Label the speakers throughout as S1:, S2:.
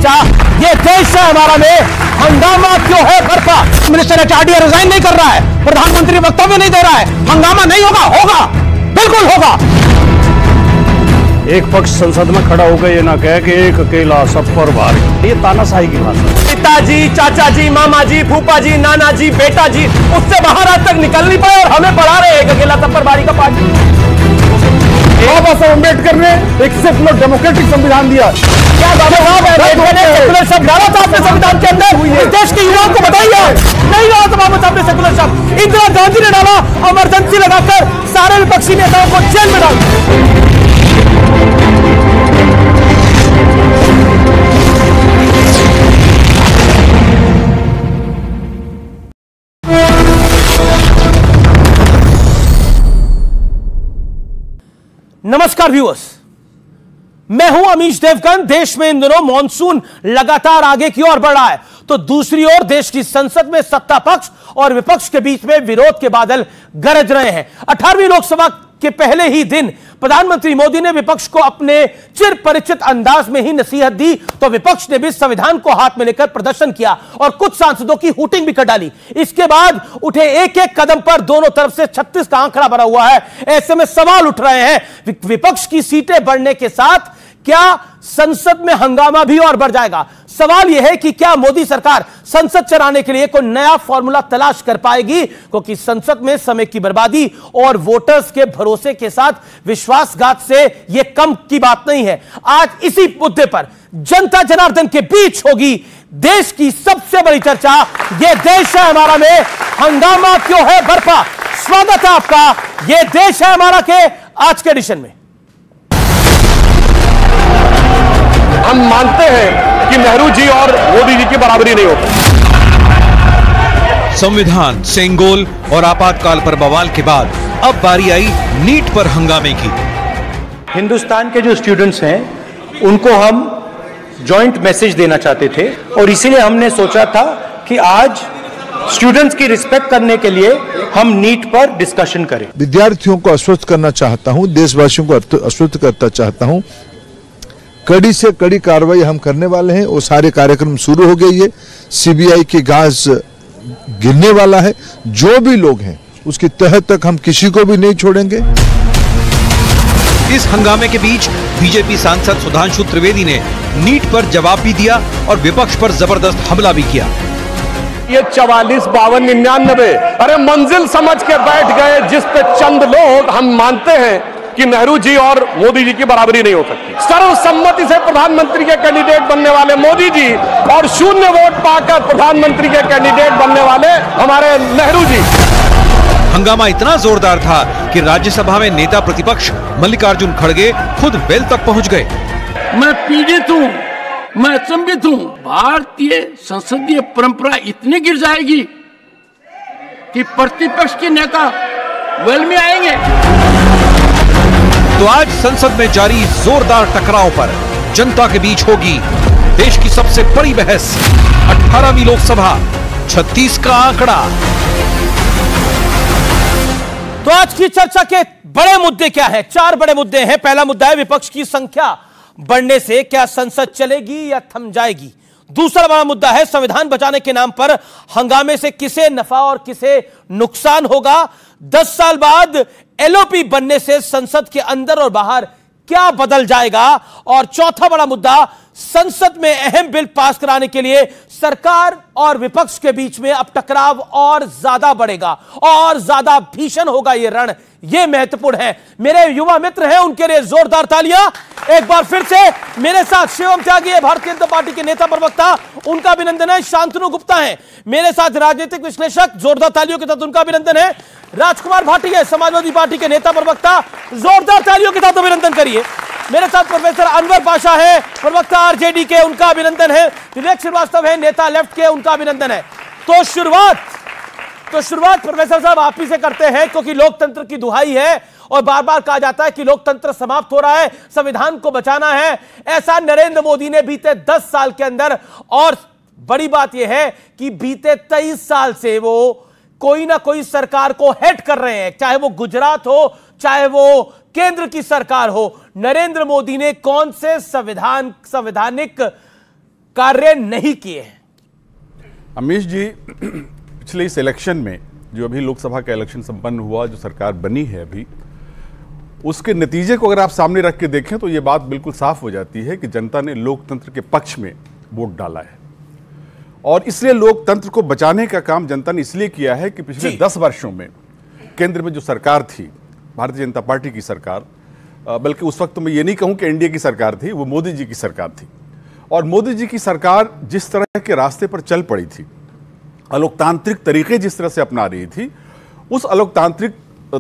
S1: चर्चा, ये देश है हमारा में हंगामा क्यों है बरपा। मिनिस्टर HRD रिजाइन नहीं कर रहा है, प्रधानमंत्री वक्तव्य नहीं दे रहा है, हंगामा नहीं होगा? होगा, बिल्कुल होगा।
S2: एक पक्ष संसद में खड़ा होकर ये ना कहे कि एक अकेला सब पर भारी, ये तानाशाही की भाषा।
S1: पिताजी, चाचा जी, मामा जी, फूफा जी, नाना जी, बेटा जी, उससे बाहर आज तक निकल नहीं पाए और हमें पढ़ा रहे एक अकेला सब पर भारी का पार्टी।
S2: बाबा साहब अम्बेडकर ने एक सेकुलर डेमोक्रेटिक संविधान दिया।
S1: क्या बाबा साहब सेकुलर शब्द डाला था आपने संविधान के अंदर? देश के युवाओं को बताइए, नहीं डाला था बाबा साहब ने सेकुलर शब्द। इंदिरा गांधी ने डाला, इमरजेंसी लगाकर सारे विपक्षी नेताओं को जेल में डाल। नमस्कार व्यूअर्स, मैं हूं अमीश देवगन। देश में इन दिनों मॉनसून लगातार आगे की ओर बढ़ रहा है, तो दूसरी ओर देश की संसद में सत्ता पक्ष और विपक्ष के बीच में विरोध के बादल गरज रहे हैं। 18वीं लोकसभा के पहले ही दिन प्रधानमंत्री मोदी ने विपक्ष को अपने चिर परिचित अंदाज में ही नसीहत दी, तो विपक्ष ने भी संविधान को हाथ में लेकर प्रदर्शन किया और कुछ सांसदों की हूटिंग भी कर डाली। इसके बाद उठे एक एक कदम पर दोनों तरफ से 36 का आंकड़ा बना हुआ है। ऐसे में सवाल उठ रहे हैं, विपक्ष की सीटें बढ़ने के साथ क्या संसद में हंगामा भी और बढ़ जाएगा? सवाल यह है कि क्या मोदी सरकार संसद चलाने के लिए कोई नया फॉर्मूला तलाश कर पाएगी, क्योंकि संसद में समय की बर्बादी और वोटर्स के भरोसे के साथ विश्वासघात से यह कम की बात नहीं है। आज इसी मुद्दे पर जनता जनार्दन के बीच होगी देश की सबसे बड़ी चर्चा, यह देश है हमारा में हंगामा क्यों है बरपा। स्वागत है आपका यह देश है हमारा के आज के एडिशन में।
S2: हम मानते हैं कि नेहरू जी और मोदी जी की बराबरी नहीं होती।
S3: संविधान, सेंगोल और आपातकाल पर बवाल के बाद अब बारी आई नीट पर हंगामे की।
S4: हिंदुस्तान के जो स्टूडेंट्स हैं उनको हम जॉइंट मैसेज देना चाहते थे और इसीलिए हमने सोचा था कि आज स्टूडेंट्स की रिस्पेक्ट करने के लिए हम नीट पर डिस्कशन करें।
S5: विद्यार्थियों को आश्वस्त करना चाहता हूं, देशवासियों को आश्वस्त करना चाहता हूं, कड़ी से कड़ी कार्रवाई हम करने वाले हैं। वो सारे कार्यक्रम शुरू हो गई है, CBI की गाज गिरने वाला है। जो भी लोग हैं उसकी तह तक हम किसी को भी नहीं छोड़ेंगे।
S3: इस हंगामे के बीच बीजेपी सांसद सुधांशु त्रिवेदी ने नीट पर जवाब भी दिया और विपक्ष पर जबरदस्त हमला भी किया।
S2: ये 44, 52, 99 अरे मंजिल समझ के बैठ गए जिस पे चंद लोग। हम मानते हैं कि नेहरू जी और मोदी जी की बराबरी नहीं हो सकती। सर्वसम्मति से प्रधानमंत्री के कैंडिडेट बनने वाले मोदी जी और 0 वोट पाकर प्रधानमंत्री के कैंडिडेट बनने वाले हमारे नेहरू जी।
S3: हंगामा इतना जोरदार था कि राज्यसभा में नेता प्रतिपक्ष मल्लिकार्जुन खड़गे खुद वेल तक पहुंच गए।
S6: मैं पीड़ित हूँ, मैं अचंभित हूँ। भारतीय संसदीय परंपरा इतनी गिर जाएगी कि प्रतिपक्ष के नेता वेल में आएंगे।
S3: तो आज संसद में जारी जोरदार टकराव पर जनता के बीच होगी देश की सबसे बड़ी बहस। 18वीं लोकसभा, 36 का आंकड़ा।
S1: तो आज की चर्चा के बड़े मुद्दे क्या हैं? 4 बड़े मुद्दे हैं। पहला मुद्दा है विपक्ष की संख्या बढ़ने से क्या संसद चलेगी या थम जाएगी। दूसरा बड़ा मुद्दा है संविधान बचाने के नाम पर हंगामे से किसे नफा और किसे नुकसान होगा। 10 साल बाद LOP बनने से संसद के अंदर और बाहर क्या बदल जाएगा। और चौथा बड़ा मुद्दा, संसद में अहम बिल पास कराने के लिए सरकार और विपक्ष के बीच में अब टकराव और ज्यादा बढ़ेगा और ज्यादा भीषण होगा ये रण। ये महत्वपूर्ण है। मेरे युवा मित्र हैं, उनके लिए जोरदार तालियां एक बार फिर से। मेरे साथ शिवम त्यागी है, भारतीय जनता पार्टी के नेता प्रवक्ता, उनका अभिनंदन है। शांतनु गुप्ता है मेरे साथ, राजनीतिक विश्लेषक, जोरदार तालियों के साथ उनका अभिनंदन है। राजकुमार भाटी है समाजवादी पार्टी के नेता प्रवक्ता, जोरदार तालियों के साथ अभिनंदन करिए। मेरे साथ प्रोफेसर अनवर पाशा है, प्रवक्ता RJD के, उनका अभिनंदन है। विवेक श्रीवास्तव है, नेता लेफ्ट के, उनका अभिनंदन है। तो शुरुआत प्रोफेसर साहब आप ही से करते हैं, क्योंकि लोकतंत्र की दुहाई है और बार बार कहा जाता है कि लोकतंत्र समाप्त हो रहा है, संविधान को बचाना है। ऐसा नरेंद्र मोदी ने बीते 10 साल के अंदर, और बड़ी बात यह है कि बीते 23 साल से वो कोई ना कोई सरकार को हेड कर रहे हैं, चाहे वो गुजरात हो, चाहे वो केंद्र की सरकार हो। नरेंद्र मोदी ने कौन से संवैधानिक कार्य नहीं किए हैं।
S7: अमीश जी, पिछले इस इलेक्शन में जो अभी लोकसभा का इलेक्शन संपन्न हुआ, जो सरकार बनी है अभी, उसके नतीजे को अगर आप सामने रख के देखें तो ये बात बिल्कुल साफ हो जाती है कि जनता ने लोकतंत्र के पक्ष में वोट डाला है। और इसलिए लोकतंत्र को बचाने का काम जनता ने इसलिए किया है कि पिछले 10 वर्षों में केंद्र में जो सरकार थी, भारतीय जनता पार्टी की सरकार, बल्कि उस वक्त तो मैं ये नहीं कहूं कि एनडीए की सरकार थी, वो मोदी जी की सरकार थी। और मोदी जी की सरकार जिस तरह के रास्ते पर चल पड़ी थी, अलोकतांत्रिक तरीके जिस तरह से अपना रही थी, उस अलोकतांत्रिक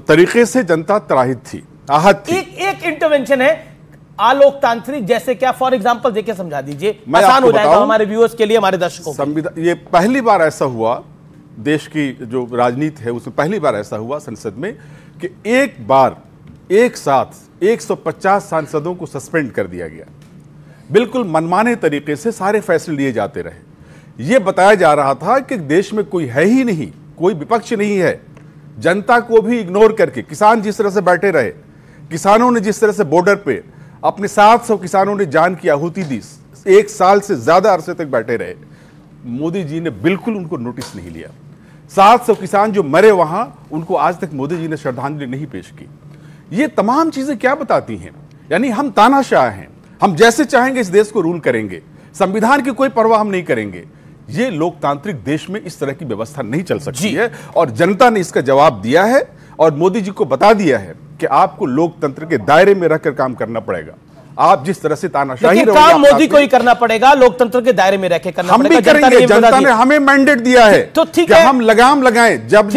S7: तरीके से जनता त्राहित थी, आहत थी।
S1: एक इंटरवेंशन है अलोकतांत्रिक, जैसे क्या? फॉर एग्जांपल देके समझा दीजिए, आसान हो जाएगा हमारे व्यूअर्स के लिए, हमारे दर्शकों।
S7: संविधान, ये पहली बार ऐसा हुआ देश की जो राजनीति है उसमें, पहली बार ऐसा हुआ संसद में कि एक बार एक साथ 150 सांसदों को सस्पेंड कर दिया गया। बिल्कुल मनमाने तरीके से सारे फैसले लिए जाते रहे। यह बताया जा रहा था कि देश में कोई है ही नहीं, कोई विपक्ष नहीं है। जनता को भी इग्नोर करके किसान जिस तरह से बैठे रहे, किसानों ने जिस तरह से बॉर्डर पे अपने 700 किसानों ने जान की आहुति दी, 1 साल से ज्यादा अरसे तक बैठे रहे, मोदी जी ने बिल्कुल उनको नोटिस नहीं लिया। 700 किसान जो मरे वहां, उनको आज तक मोदी जी ने श्रद्धांजलि नहीं पेश की। ये तमाम चीजें क्या बताती हैं? यानी हम तानाशाह हैं, हम जैसे चाहेंगे इस देश को रूल करेंगे, संविधान की कोई परवाह हम नहीं करेंगे। ये लोकतांत्रिक देश में इस तरह की व्यवस्था नहीं चल सकती है, और जनता ने इसका जवाब दिया है और मोदी जी को बता दिया है कि आपको लोकतंत्र के दायरे में रहकर काम करना पड़ेगा। आप जिस तरह से तानाशाही
S1: काम मोदी को ही करना पड़ेगा, लोकतंत्र के दायरे में रहकर करना
S7: हम
S1: पड़ेगा।
S7: भी करेंगे, जनता ने हमें मैंडेट दिया है
S1: तो ठीक है,
S7: हम लगाम लगाएं। जब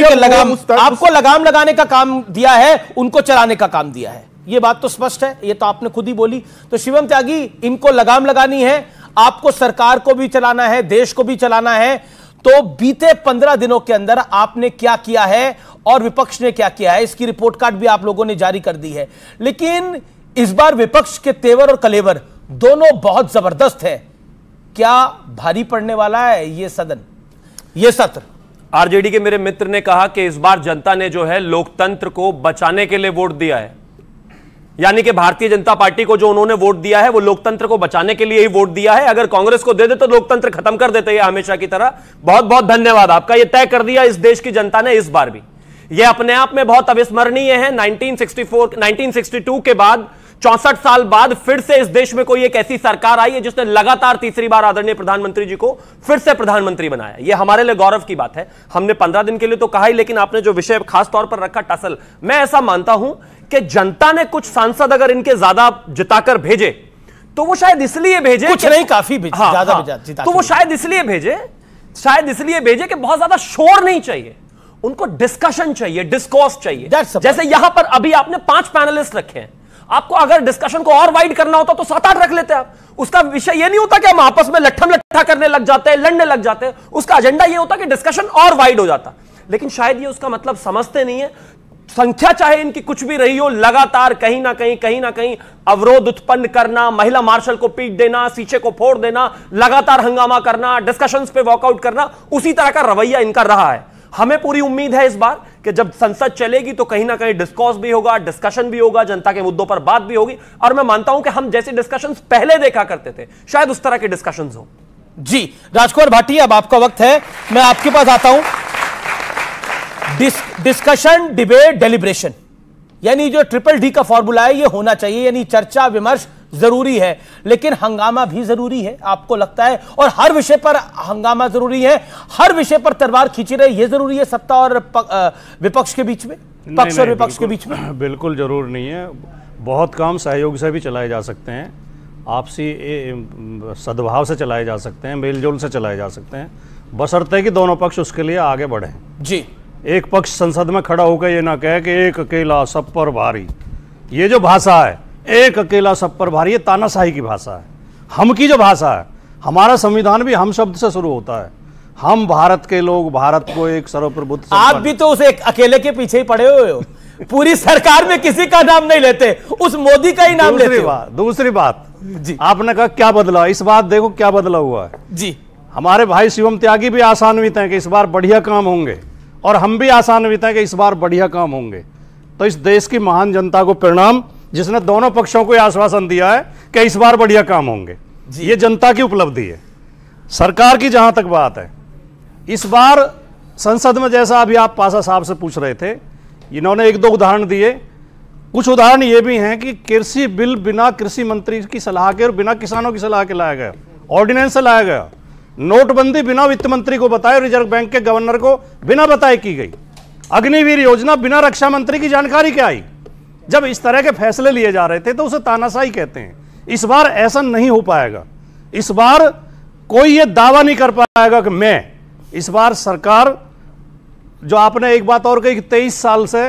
S1: आपको लगाम लगाने का काम दिया है, उनको चलाने का काम दिया है, ये बात तो स्पष्ट है, ये तो आपने खुद ही बोली। तो शिवम त्यागी, इनको लगाम लगानी है, आपको सरकार को भी चलाना है, देश को भी चलाना है। तो बीते 15 दिनों के अंदर आपने क्या किया है और विपक्ष ने क्या किया है, इसकी रिपोर्ट कार्ड भी आप लोगों ने जारी कर दी है। लेकिन इस बार विपक्ष के तेवर और कलेवर दोनों बहुत जबरदस्त है। क्या भारी पड़ने वाला है ये सदन, ये सत्र?
S8: आरजेडी के मेरे मित्र ने कहा कि इस बार जनता ने जो है लोकतंत्र को बचाने के लिए वोट दिया है, यानी कि भारतीय जनता पार्टी को जो उन्होंने वोट दिया है वो लोकतंत्र को बचाने के लिए ही वोट दिया है। अगर कांग्रेस को दे दे तो लोकतंत्र खत्म कर देते हैं हमेशा की तरह। बहुत बहुत धन्यवाद आपका, ये तय कर दिया इस देश की जनता ने इस बार भी। ये अपने आप में बहुत अविस्मरणीय है। 1962 के बाद 64 साल बाद फिर से इस देश में कोई एक ऐसी सरकार आई है जिसने लगातार तीसरी बार आदरणीय प्रधानमंत्री जी को फिर से प्रधानमंत्री बनाया। यह हमारे लिए गौरव की बात है। हमने 15 दिन के लिए तो कहा ही, लेकिन आपने जो विषय खास तौर पर रखा टसल, मैं ऐसा मानता हूं कि जनता ने कुछ सांसद अगर इनके ज्यादा जिताकर भेजे तो वो शायद इसलिए भेजे,
S1: कुछ नहीं काफी ज्यादा
S8: तो वो शायद इसलिए भेजे कि बहुत ज्यादा शोर नहीं चाहिए, उनको डिस्कशन चाहिए, डिस्कोर्स चाहिए। जैसे यहां पर अभी आपने 5 पैनलिस्ट रखे हैं, आपको अगर डिस्कशन को और वाइड करना होता तो 7-8 रख लेते आप। उसका विषय यह नहीं होता कि हम आपस में लट्ठम लट्ठा करने लग जाते हैं, लड़ने लग जाते हैं। उसका एजेंडा यह होता कि डिस्कशन और वाइड हो जाता। लेकिन शायद ये उसका मतलब समझते नहीं है। संख्या चाहे इनकी कुछ भी रही हो, लगातार कहीं ना कहीं अवरोध उत्पन्न करना, महिला मार्शल को पीट देना, शीशे को फोड़ देना, लगातार हंगामा करना, डिस्कशंस पे वॉकआउट करना, उसी तरह का रवैया इनका रहा है। हमें पूरी उम्मीद है इस बार कि जब संसद चलेगी तो कहीं ना कहीं डिस्कोर्स भी होगा, डिस्कशन भी होगा, जनता के मुद्दों पर बात भी होगी। और मैं मानता हूं कि हम जैसे डिस्कशंस पहले देखा करते थे, शायद उस तरह के डिस्कशंस हो।
S1: जी राजकुमार भाटी, अब आपका वक्त है, मैं आपके पास आता हूं। डिस्कशन, डिबेट, डेलिब्रेशन, यानी जो DDD का फॉर्मूला है ये होना चाहिए, यानी चर्चा विमर्श जरूरी है, लेकिन हंगामा भी जरूरी है, आपको लगता है? और हर विषय पर हंगामा जरूरी है, हर विषय पर तलवार खींची रहे ये जरूरी है सत्ता और विपक्ष के बीच में, पक्ष और विपक्ष के बीच में?
S9: बिल्कुल जरूर नहीं है। बहुत काम सहयोग से भी चलाए जा सकते हैं, आपसी सद्भाव से चलाए जा सकते हैं, मेलजोल से चलाए जा सकते हैं, बशर्ते कि दोनों पक्ष उसके लिए आगे बढ़ें।
S1: जी,
S9: एक पक्ष संसद में खड़ा होकर ये ना कहे कि एक अकेला सब पर भारी, ये जो भाषा है एक अकेला सब पर भारी, ये तानाशाही की भाषा है। हम की जो भाषा है, हमारा संविधान भी हम शब्द से शुरू होता है। हम भारत के लोग, भारत को एक सर्वप्रभुत्व,
S1: आप भी तो उस एक अकेले के पीछे ही पड़े हुए हो, पूरी सरकार में किसी का नाम नहीं लेते, उस मोदी का ही नाम लेते हो।
S9: दूसरी बात जी, आपने कहा क्या बदला, इस बात देखो क्या बदला हुआ है
S1: जी।
S9: हमारे भाई शिवम त्यागी भी आशान्वित हैं कि इस बार बढ़िया काम होंगे, और हम भी आशान्वित हैं कि इस बार बढ़िया काम होंगे। तो इस देश की महान जनता को प्रणाम, जिसने दोनों पक्षों को आश्वासन दिया है कि इस बार बढ़िया काम होंगे। ये जनता की उपलब्धि है। सरकार की जहां तक बात है, इस बार संसद में जैसा अभी आप पासा साहब से पूछ रहे थे, इन्होंने एक दो उदाहरण दिए। कुछ उदाहरण ये भी हैं कि कृषि बिल बिना कृषि मंत्री की सलाह के और बिना किसानों की सलाह के लाया गया, ऑर्डिनेंस से लाया गया। नोटबंदी बिना वित्त मंत्री को बताए, रिजर्व बैंक के गवर्नर को बिना बताए की गई। अग्निवीर योजना बिना रक्षा मंत्री की जानकारी के आई। जब इस तरह के फैसले लिए जा रहे थे तो उसे तानाशाही कहते हैं। इस बार ऐसा नहीं हो पाएगा। इस बार कोई ये दावा नहीं कर पाएगा कि मैं, इस बार सरकार, जो आपने एक बात और कही कि 23 साल से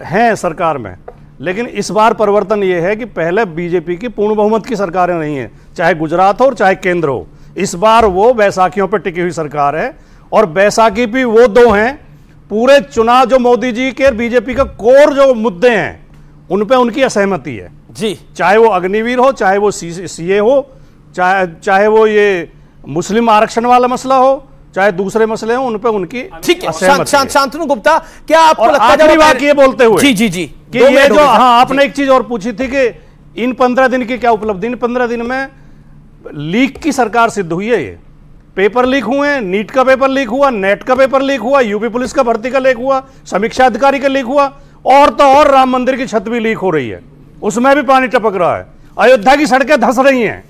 S9: हैं सरकार में, लेकिन इस बार परिवर्तन ये है कि पहले बीजेपी की पूर्ण बहुमत की सरकारें नहीं है, चाहे गुजरात हो और चाहे केंद्र हो। इस बार वो बैसाखियों पर टिकी हुई सरकार है, और बैसाखी भी वो दो हैं। पूरे चुनाव जो मोदी जी के बीजेपी का कोर जो मुद्दे हैं उन पे उनकी असहमति है
S1: जी, चाहे
S9: वो अग्निवीर हो, चाहे वो सीए हो, चाहे वो ये मुस्लिम आरक्षण वाला मसला हो, चाहे दूसरे मसले हो, उन पे उनकी
S1: ठीक है। शांतनु गुप्ता, क्या आपको लगता है,
S9: आखिरी बात ये बोलते हुए
S1: जी
S9: कि ये जो, हाँ, आपने एक चीज और पूछी थी कि इन 15 दिन की क्या उपलब्धि। इन 15 दिन में लीक की सरकार सिद्ध हुई है। ये पेपर लीक हुए, नीट का पेपर लीक हुआ, नेट का पेपर लीक हुआ, यूपी पुलिस का भर्ती का लीक हुआ, समीक्षा अधिकारी का लीक हुआ, और तो और राम मंदिर की छत भी लीक हो रही है, उसमें भी पानी टपक रहा है, अयोध्या की सड़कें धंस रही हैं।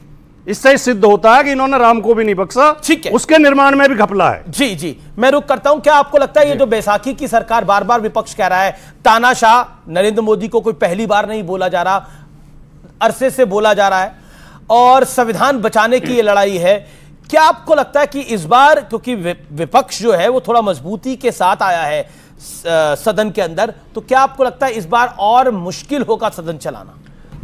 S9: इससे सिद्ध होता है कि इन्होंने राम को भी नहीं बख्शा, ठीक है, उसके निर्माण में भी घपला है।
S1: जी मैं रुक करता हूं। क्या आपको लगता है ये जो बैसाखी की सरकार, बार बार विपक्ष कह रहा है तानाशाह, नरेंद्र मोदी को कोई पहली बार नहीं बोला जा रहा, अरसे से बोला जा रहा है, और संविधान बचाने की ये लड़ाई है, क्या आपको लगता है कि इस बार, क्योंकि विपक्ष जो है वो थोड़ा मजबूती के साथ आया है सदन के अंदर, तो क्या आपको लगता है इस बार और मुश्किल होगा सदन चलाना?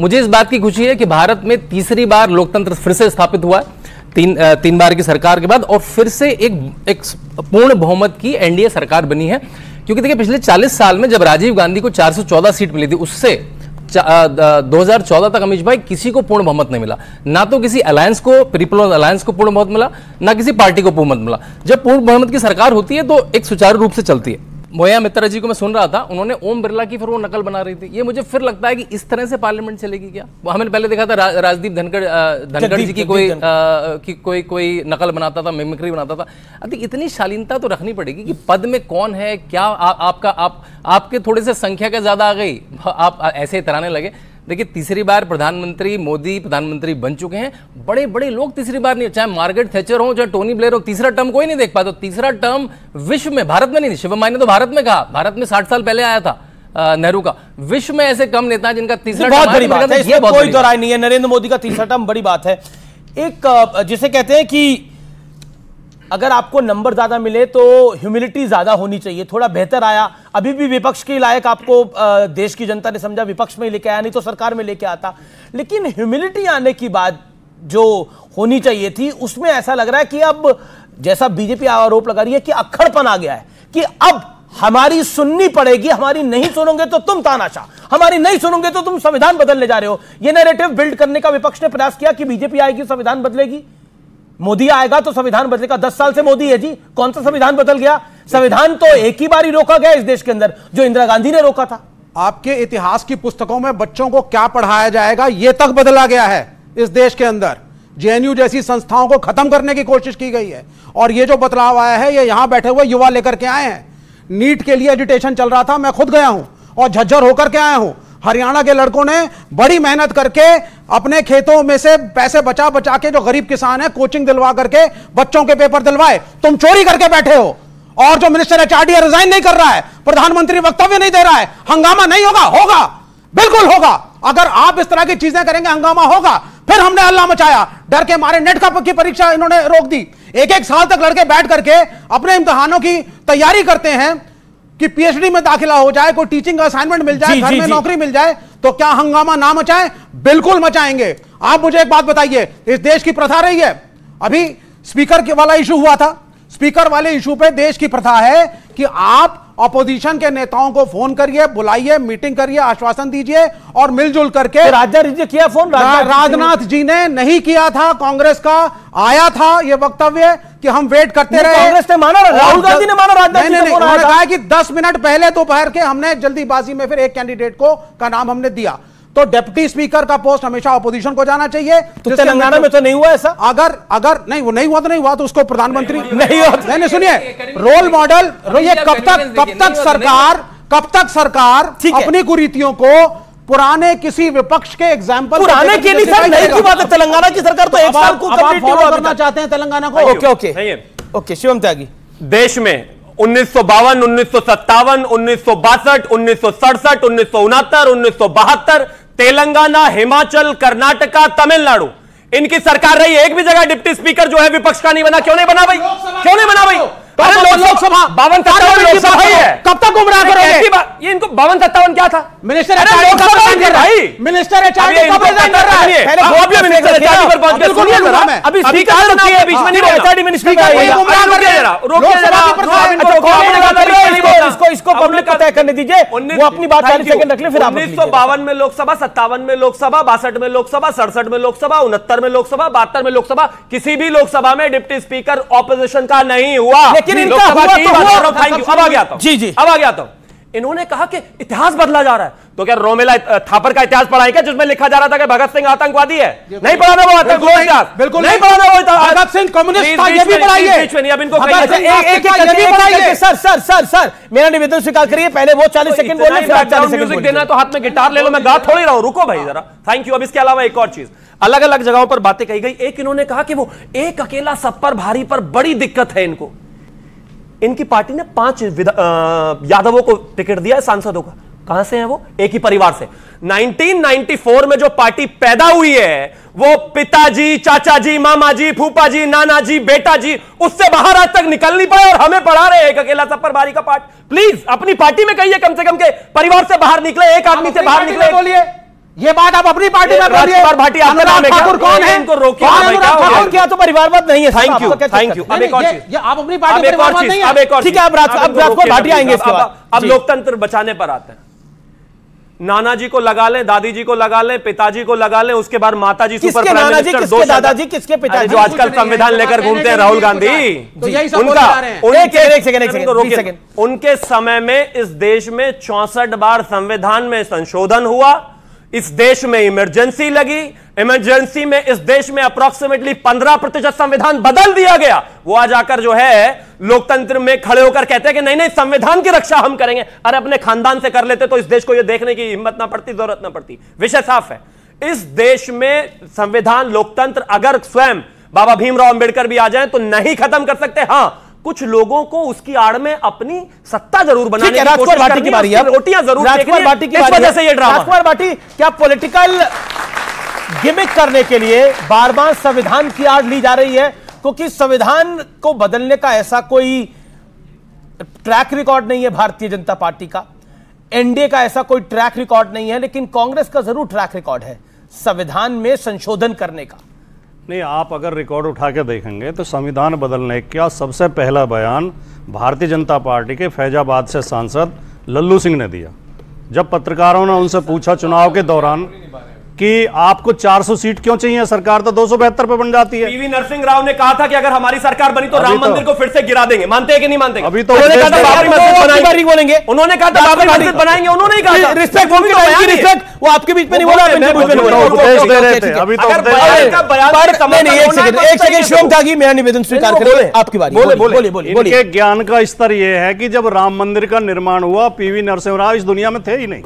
S10: मुझे इस बात की खुशी है कि भारत में तीसरी बार लोकतंत्र फिर से स्थापित हुआ है, तीन बार की सरकार के बाद, और फिर से एक पूर्ण बहुमत की एनडीए सरकार बनी है। क्योंकि देखिए, पिछले 40 साल में जब राजीव गांधी को 414 सीट मिली थी, उससे 2014 तक अमीश भाई किसी को पूर्ण बहुमत नहीं मिला। ना तो किसी अलायंस को, पीपल्स अलायंस को पूर्ण बहुमत मिला, ना किसी पार्टी को पूर्ण बहुमत मिला। जब पूर्ण बहुमत की सरकार होती है तो एक सुचारू रूप से चलती है। मोया मित्रा जी को मैं सुन रहा था, उन्होंने ओम बिरला की फिर वो नकल बना रही थी। ये मुझे फिर लगता है कि इस तरह से पार्लियामेंट चलेगी क्या? वो हमने पहले देखा था राजदीप धनखड़ जी की कोई नकल बनाता था, मिमिक्री बनाता था। अभी इतनी शालीनता तो रखनी पड़ेगी कि पद में कौन है क्या, आपके थोड़े से संख्या का ज्यादा आ गई, आप ऐसे ही तराने लगे। देखिए, तीसरी बार प्रधानमंत्री मोदी प्रधानमंत्री बन चुके हैं। बड़े बड़े लोग तीसरी बार नहीं, चाहे मार्गरेट थैचर हो, चाहे टोनी ब्लेयर हो, तीसरा टर्म कोई नहीं देख पाता। तीसरा टर्म विश्व में, भारत में नहीं, शिवम माई ने तो भारत में कहा, भारत में 60 साल पहले आया था नेहरू का। विश्व में ऐसे कम नेता जिनका तीसरा टर्म,
S1: बहुत बड़ी बात है, इसमें कोई दो राय नहीं है। नरेंद्र मोदी का तीसरा टर्म बड़ी बात है। एक जिसे कहते हैं कि अगर आपको नंबर ज्यादा मिले तो ह्यूमिलिटी ज्यादा होनी चाहिए, थोड़ा बेहतर आया। अभी भी विपक्ष के लायक आपको देश की जनता ने समझा, विपक्ष में लेके आया, नहीं तो सरकार में लेके आता। लेकिन ह्यूमिलिटी आने की बात जो होनी चाहिए थी, उसमें ऐसा लग रहा है कि अब, जैसा बीजेपी आरोप लगा रही है कि अक्खड़पन आ गया है, कि अब हमारी सुननी पड़ेगी, हमारी नहीं सुनोगे तो तुम तानाशाह, हमारी नहीं सुनोगे तो तुम संविधान बदलने जा रहे हो। यह नैरेटिव बिल्ड करने का विपक्ष ने प्रयास किया कि बीजेपी आएगी संविधान बदलेगी, मोदी आएगा तो संविधान बदलेगा। 10 साल से मोदी है जी, कौन सा संविधान बदल गया? संविधान तो एक ही बार ही रोका गया इस देश के अंदर, जो इंदिरा गांधी ने रोका था।
S11: आपके इतिहास की पुस्तकों में बच्चों को क्या पढ़ाया जाएगा, यह तक बदला गया है इस देश के अंदर। जेएनयू जैसी संस्थाओं को खत्म करने की कोशिश की गई है, और ये जो बदलाव आया है ये यहां बैठे हुए युवा लेकर के आए हैं। नीट के लिए एजिटेशन चल रहा था, मैं खुद गया हूं और झज्जर होकर के आया हूं। हरियाणा के लड़कों ने बड़ी मेहनत करके अपने खेतों में से पैसे बचा बचा के, जो गरीब किसान है, कोचिंग दिलवा करके बच्चों के पेपर दिलवाए। तुम चोरी करके बैठे हो, और जो मिनिस्टर एचआरडी रिजाइन नहीं कर रहा है, प्रधानमंत्री वक्तव्य नहीं दे रहा है। हंगामा नहीं होगा? होगा, बिल्कुल होगा। अगर आप इस तरह की चीजें करेंगे हंगामा होगा। फिर हमने हल्ला मचाया, डर के मारे नेट की परीक्षा इन्होंने रोक दी। एक साल तक लड़के बैठ करके अपने इम्तिहानों की तैयारी करते हैं कि पीएचडी में दाखिला हो जाए, कोई टीचिंग का असाइनमेंट मिल जाए, घर में नौकरी मिल जाए, तो क्या हंगामा ना मचाएं? बिल्कुल मचाएंगे। आप मुझे एक बात बताइए, इस देश की प्रथा रही है, अभी स्पीकर वाला इशू हुआ था, स्पीकर वाले इशू पे देश की प्रथा है कि आप अपोजिशन के नेताओं को फोन करिए, बुलाइए, मीटिंग करिए, आश्वासन दीजिए, और मिलजुल करके।
S1: राजनाथ जी किया फोन?
S11: राजनाथ जी ने नहीं किया था, कांग्रेस का आया था यह वक्तव्य कि हम वेट करते रहे।
S1: कांग्रेस ने माना, राहुल गांधी ने माना, राजनाथ जी ने
S11: कहा कि 10 मिनट पहले दोपहर के हमने जल्दीबाजी में फिर एक कैंडिडेट का नाम हमने दिया। तो डिप्टी स्पीकर का पोस्ट हमेशा ऑपोजिशन को जाना चाहिए।
S1: तो तेलंगाना में तो नहीं हुआ ऐसा।
S11: अगर नहीं, वो नहीं हुआ तो नहीं हुआ, तो उसको प्रधानमंत्री नहीं सुनिए, रोल मॉडल। ये कब तक सरकार अपनी कुरीतियों को पुराने किसी विपक्ष के एग्जाम्पल
S1: पुराने के लिए सर नहीं की बात है। तेलंगाना की सरकार तो एक साल को
S11: फॉलो करना चाहते हैं तेलंगाना को।
S1: ओके शिवम त्यागी।
S12: देश में 1952, 1957, 1962, 1967, 1969, 1972 तेलंगाना, हिमाचल, कर्नाटका, तमिलनाडु इनकी सरकार रही। एक भी जगह डिप्टी स्पीकर जो है विपक्ष का नहीं बना। क्यों नहीं बना भाई? क्यों नहीं बना भाई?
S11: लोकसभा
S12: 52-57 लोकसभा है।
S11: कब तक गुमराह करोगे?
S12: ये इनको 52-57 क्या था?
S11: मिनिस्टर मिनिस्टर एचआरडी कब रिजाइन कर रहा है?
S12: मिनिस्टर एचआरडी पर पहुंच गए।
S1: अभी स्पीकर के बीच में नहीं एचआरडी मिनिस्टर का है। इसको पब्लिक को तय करने दीजिए, वो अपनी बात 40 सेकंड रख ले, फिर आप।
S12: 1952 में लोकसभा, 57 में लोकसभा, 62 में लोकसभा, 67 में लोकसभा, 69 में लोकसभा, 72 में लोकसभा, किसी भी लोकसभा में डिप्टी स्पीकर ऑपोजिशन का नहीं हुआ।
S1: लेकिन इनका हुआ तो हुआ।
S12: Thank you. अब आ गया था
S1: जी जी,
S12: अब आ गया था। इन्होंने कहा कि इतिहास बदला जा रहा है, तो क्या रोमेला थापर का इतिहास पढ़ाई क्या, जिसमें लिखा जा रहा था कि भगत सिंह आतंकवादी है? नहीं पढ़ाना वो इतिहास, बिल्कुल नहीं पढ़ाना वो इतिहास।
S11: भगत सिंह कम्युनिस्ट था, ये भी पढ़ाइए।
S12: अब इनको
S1: सर मेरा निवेदन स्वीकार करिए, पहले वो 40 सेकंड बोले, फिर आप 40 सेकंड
S12: म्यूजिक देना तो हाथ में गिटार ले लो, मैं गा थोड़ी रहा हूं, रुको भाई जरा। Thank you. अब इसके अलावा एक और चीज, अलग अलग जगहों पर बातें कही गई। एक इन्होंने कहा कि वो एक अकेला सब पर भारी पर बड़ी दिक्कत है इनको। इनकी पार्टी ने 5 यादवों को टिकट दिया है सांसदों का। कहां से हैं वो? एक ही परिवार से। 1994 में जो पार्टी पैदा हुई है, वो पिताजी, चाचा जी, मामा जी, फूफा जी, नाना जी, बेटा जी, उससे बाहर आज तक निकल नहीं पाए और हमें पढ़ा रहे हैं एक अकेला सब पर भारी का पार्ट। प्लीज अपनी पार्टी में कहिए कम से कम के परिवार से बाहर निकले, एक आदमी से बाहर निकले।
S11: बोलिए ये बात आप अपनी पार्टी में बोलिए।
S12: अनुराग
S11: ठाकुर कौन है?
S12: इनको रोकिए।
S1: क्या तो परिवारवाद नहीं है।
S12: Thank you, thank you. अब एक और चीज,
S11: आप अपनी पार्टी में परिवारवाद नहीं है।
S12: अब एक और
S1: ठीक है, अब राजकुमार भाटिया आएंगे इसके बाद।
S12: अब लोकतंत्र बचाने पर आते हैं। नाना जी को लगा लें, दादी जी को लगा लें, पिताजी को लगा लें, उसके बाद माता जी सुपर प्राइम मिनिस्टर,
S1: किसके दादाजी, किसके पिताजी,
S12: जो आजकल संविधान लेकर घूमते हैं राहुल गांधी, उनके समय में इस देश में 64 बार संविधान में संशोधन हुआ। इस देश में इमरजेंसी लगी, इमरजेंसी में इस देश में अप्रोक्सीमेटली 15% संविधान बदल दिया गया। वो आज आकर जो है लोकतंत्र में खड़े होकर कहते हैं कि नहीं नहीं संविधान की रक्षा हम करेंगे। अरे अपने खानदान से कर लेते तो इस देश को ये देखने की हिम्मत ना पड़ती, जरूरत ना पड़ती। विषय साफ है, इस देश में संविधान, लोकतंत्र अगर स्वयं बाबा भीमराव अंबेडकर भी आ जाए तो नहीं खत्म कर सकते। हाँ, कुछ लोगों को उसकी आड़ में अपनी सत्ता जरूर बनाने की कोशिश करनी है, रोटियां जरूर देखनी है, इस वजह से ये ड्रामा।
S1: राजकुमार भाटी, क्या पॉलिटिकल गिमिक करने के लिए बार बार संविधान की आड़ ली जा रही है? क्योंकि संविधान को बदलने का ऐसा कोई ट्रैक रिकॉर्ड नहीं है भारतीय जनता पार्टी का, एनडीए का ऐसा कोई ट्रैक रिकॉर्ड नहीं है, लेकिन कांग्रेस का जरूर ट्रैक रिकॉर्ड है संविधान में संशोधन करने का।
S9: नहीं, आप अगर रिकॉर्ड उठा के देखेंगे तो संविधान बदलने का सबसे पहला बयान भारतीय जनता पार्टी के फैजाबाद से सांसद लल्लू सिंह ने दिया। जब पत्रकारों ने उनसे पूछा चुनाव के दौरान कि आपको 400 सीट क्यों चाहिए, सरकार तो 272 पे बन जाती है।
S12: पीवी नरसिंह राव ने कहा था कि अगर हमारी सरकार बनी तो राम मंदिर को फिर से गिरा देंगे। मानते हैं कि नहीं मानते?
S9: अभी तो
S12: उन्होंने कहा था बाबरी मस्जिद बनाएंगे,
S1: बोलेंगे।
S12: उन्होंने कहा था बाबरी मस्जिद बनाएंगे, उन्होंने ही कहा था।
S1: रिस्पेक्ट वो आपके बीच में नहीं बोला, अभी तो एक सेकंड शिवम त्यागी, मेरा निवेदन स्वीकार करें, आपकी बारी। बोलिए।
S9: इनके ज्ञान का स्तर यह है कि जब राम मंदिर का निर्माण हुआ, पीवी नरसिंह राव इस दुनिया में थे ही नहीं,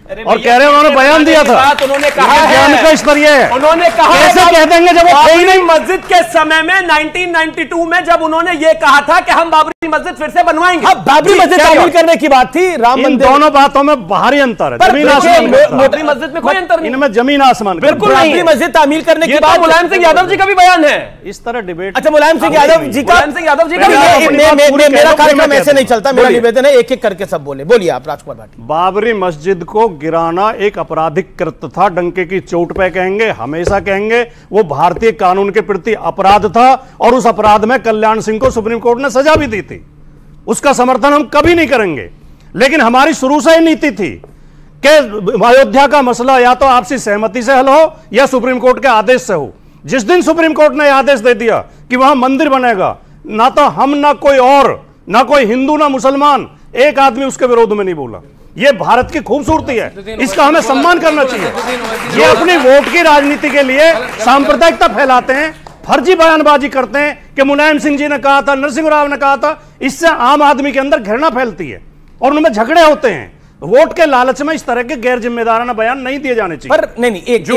S9: और कह रहे हैं उन्होंने बयान दिया था।
S12: उन्होंने कहा
S9: ज्ञान का स्तर ये है,
S12: उन्होंने कहा
S9: कैसे कह देंगे जब वो थे ही नहीं?
S12: मस्जिद के समय में 1992 में जब उन्होंने ये कहा था कि हम बाबरी मस्जिद फिर से बनवाएंगे।
S1: बाबरी मस्जिद तामीर करने की बात थी, राम मंदिर।
S9: दोनों बातों में बाहरी अंतर है, जमीन आसमान।
S12: बाबरी मस्जिद में कोई अंतर नहीं,
S9: इनमें जमीन आसमान
S12: बिल्कुल नहीं।
S1: बाबरी मस्जिद तामीर करने की बात
S12: मुलायम सिंह यादव जी का भी बयान है।
S9: इस तरह डिबेट।
S1: अच्छा, मुलायम सिंह यादव जी का मेरा कार्यक्रम ऐसे नहीं चलता, मेरा निवेदन है एक एक करके सब बोलिए आप राजकुमार भाटी।
S9: बाबरी मस्जिद को गिराना एक आपराधिक कृत्य था, डंके की चोट पे कहेंगे, हमेशा कहेंगे। वो भारतीय कानून के प्रति अपराध था और उस अपराध में कल्याण सिंह को सुप्रीम कोर्ट ने सजा भी दी थी। उसका समर्थन हम कभी नहीं करेंगे, लेकिन हमारी शुरू से ही नीति थी कि अयोध्या का मसला या तो आपसी सहमति से हल हो या सुप्रीम कोर्ट के आदेश से हो। जिस दिन सुप्रीम कोर्ट ने आदेश दे दिया कि वहां मंदिर बनेगा, ना तो हम, ना कोई और, ना कोई हिंदू, ना मुसलमान, एक आदमी उसके विरोध में नहीं बोला। ये भारत की खूबसूरती है, इसका हमें सम्मान करना चाहिए। ये अपनी वोट की राजनीति के लिए सांप्रदायिकता फैलाते हैं, फर्जी बयानबाजी करते हैं कि मुलायम सिंह जी ने कहा था, नरसिंह राव ने कहा था। इससे आम आदमी के अंदर घृणा फैलती है और उनमें झगड़े होते हैं। वोट के लालच में इस तरह के गैर जिम्मेदाराना बयान नहीं दिए जाने चाहिए।
S1: पर नहीं एक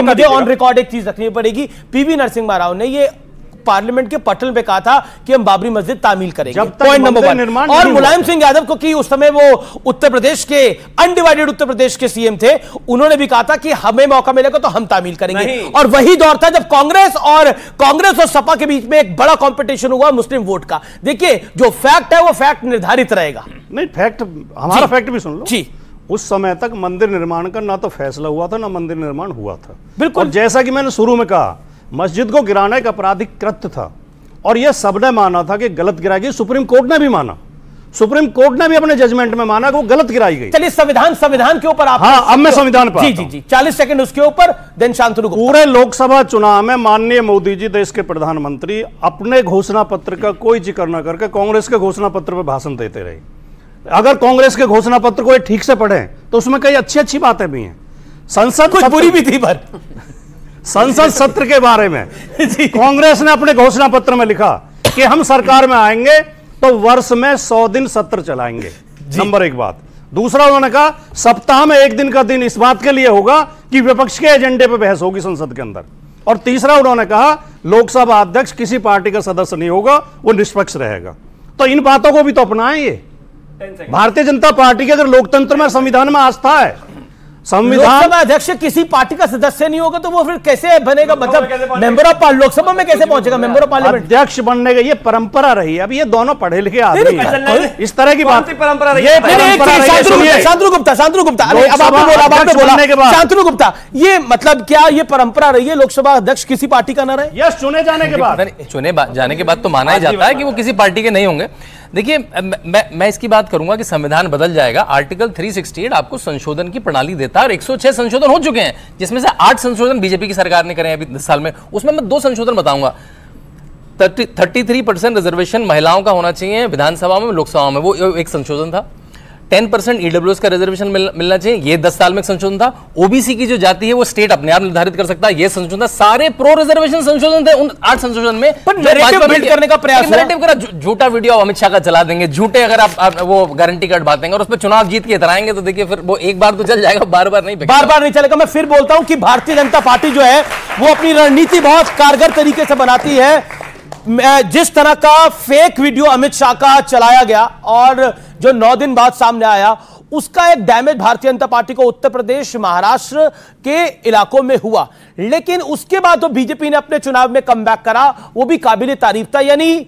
S1: मुझे ऑन रिकॉर्ड एक चीज रखनी पड़ेगी। पीवी नरसिम्हा राव ने ये पार्लियामेंट के पटल पे कहा था कि हम बाबरी मस्जिद तामील करेंगे, पॉइंट नंबर 1। और मुलायम सिंह यादव को कि उस समय वो उत्तर प्रदेश के अनडिवाइडेड उत्तर प्रदेश के सीएम थे, उन्होंने भी कहा था कि हमें मौका मिलेगा तो हम तामील करेंगे। और वही दौर था जब कांग्रेस और सपा के बीच में एक बड़ा कंपटीशन हुआ मुस्लिम वोट का। देखिए जो फैक्ट है वो फैक्ट निर्धारित रहेगा।
S9: नहीं, फैक्ट हमारा फैक्ट भी सुन लो जी। उस समय तक मंदिर निर्माण का ना तो फैसला हुआ था ना मंदिर निर्माण हुआ था।
S1: बिल्कुल,
S9: जैसा कि मैंने शुरू में कहा, मस्जिद को गिराना एक आपराधिक कृत्य था और यह सबने माना था कि गलत गिराई गई। सुप्रीम कोर्ट ने भी माना, सुप्रीम कोर्ट ने भी अपने जजमेंट में माना कि वो गलत गिराई गई।
S1: चलिए संविधान के ऊपर आप।
S9: हाँ, अब मैं संविधान पर
S1: जी 40 सेकंड उसके ऊपर, देन शांतनु गुप्ता।
S9: पूरे लोकसभा चुनाव में माननीय मोदी जी, देश के प्रधानमंत्री, अपने घोषणा पत्र का कोई जिक्र न करके कांग्रेस के घोषणा पत्र पर भाषण देते रहे। अगर कांग्रेस के घोषणा पत्र को ठीक से पढ़े तो उसमें कई अच्छी बातें भी हैं। संसद
S1: कुछ बुरी भी थी, पर
S9: संसद सत्र के बारे में कांग्रेस ने अपने घोषणा पत्र में लिखा कि हम सरकार में आएंगे तो वर्ष में 100 दिन सत्र चलाएंगे। नंबर 1 बात। दूसरा, उन्होंने कहा सप्ताह में 1 दिन का दिन इस बात के लिए होगा कि विपक्ष के एजेंडे पर बहस होगी संसद के अंदर। और तीसरा, उन्होंने कहा लोकसभा अध्यक्ष किसी पार्टी का सदस्य नहीं होगा, वो निष्पक्ष रहेगा। तो इन बातों को भी तो अपनाएं। ये भारतीय जनता पार्टी के अगर लोकतंत्र में, संविधान में आस्था है, संविधान
S1: अध्यक्ष किसी पार्टी का सदस्य नहीं होगा तो वो फिर कैसे बनेगा? मतलब मेंबर ऑफ लोकसभा में कैसे पहुंचेगा? मेंबर ऑफ पार्लियामेंट
S9: अध्यक्ष बनने का ये परंपरा रही है। अब ये दोनों पढ़े लिखे आदमी हैं, इस तरह की बात
S12: परंपरा रही
S1: है। शांतनु गुप्ता शांतनु गुप्ता, ये मतलब क्या ये परंपरा रही है लोकसभा अध्यक्ष किसी पार्टी का ना रहे?
S9: यस, चुने जाने के बाद।
S10: चुने जाने के बाद तो माना ही जाता है कि वो किसी पार्टी के नहीं होंगे। देखिए, मैं इसकी बात करूंगा कि संविधान बदल जाएगा। आर्टिकल 368 आपको संशोधन की प्रणाली देता है और 106 संशोधन हो चुके हैं, जिसमें से 8 संशोधन बीजेपी की सरकार ने करे हैं अभी 10 साल में। उसमें मैं 2 संशोधन बताऊंगा। 33% रिजर्वेशन महिलाओं का होना चाहिए विधानसभा में, लोकसभा में, वो एक संशोधन था। 10% ईडब्ल्यूएस का रिजर्वेशन मिलना चाहिए, ये 10 साल में एक संशोधन था। ओबीसी की जो जाति है वो स्टेट अपने आप निर्धारित कर सकता है, ये संशोधन था। सारे प्रो रिजर्वेशन संशोधन थे उन 8 संशोधन में।
S1: नैरेटिव बिल्ड करने का प्रयास,
S10: नैरेटिव करा, झूठा वीडियो अमित शाह का चला देंगे, झूठे अगर आप वो गारंटी कार्ड बांटेंगे और उस पर चुनाव जीत के इतराएंगे तो देखिए फिर वो एक बार तो चल जाएगा, बार बार नहीं
S1: चलेगा। मैं फिर बोलता हूं कि भारतीय जनता पार्टी जो है वो अपनी रणनीति बहुत कारगर तरीके से बनाती है। जिस तरह का फेक वीडियो अमित शाह का चलाया गया और जो 9 दिन बाद सामने आया, उसका एक डैमेज भारतीय जनता पार्टी को उत्तर प्रदेश, महाराष्ट्र के इलाकों में हुआ। लेकिन उसके बाद तो बीजेपी ने अपने चुनाव में कमबैक करा, वो भी काबिले तारीफ था। यानी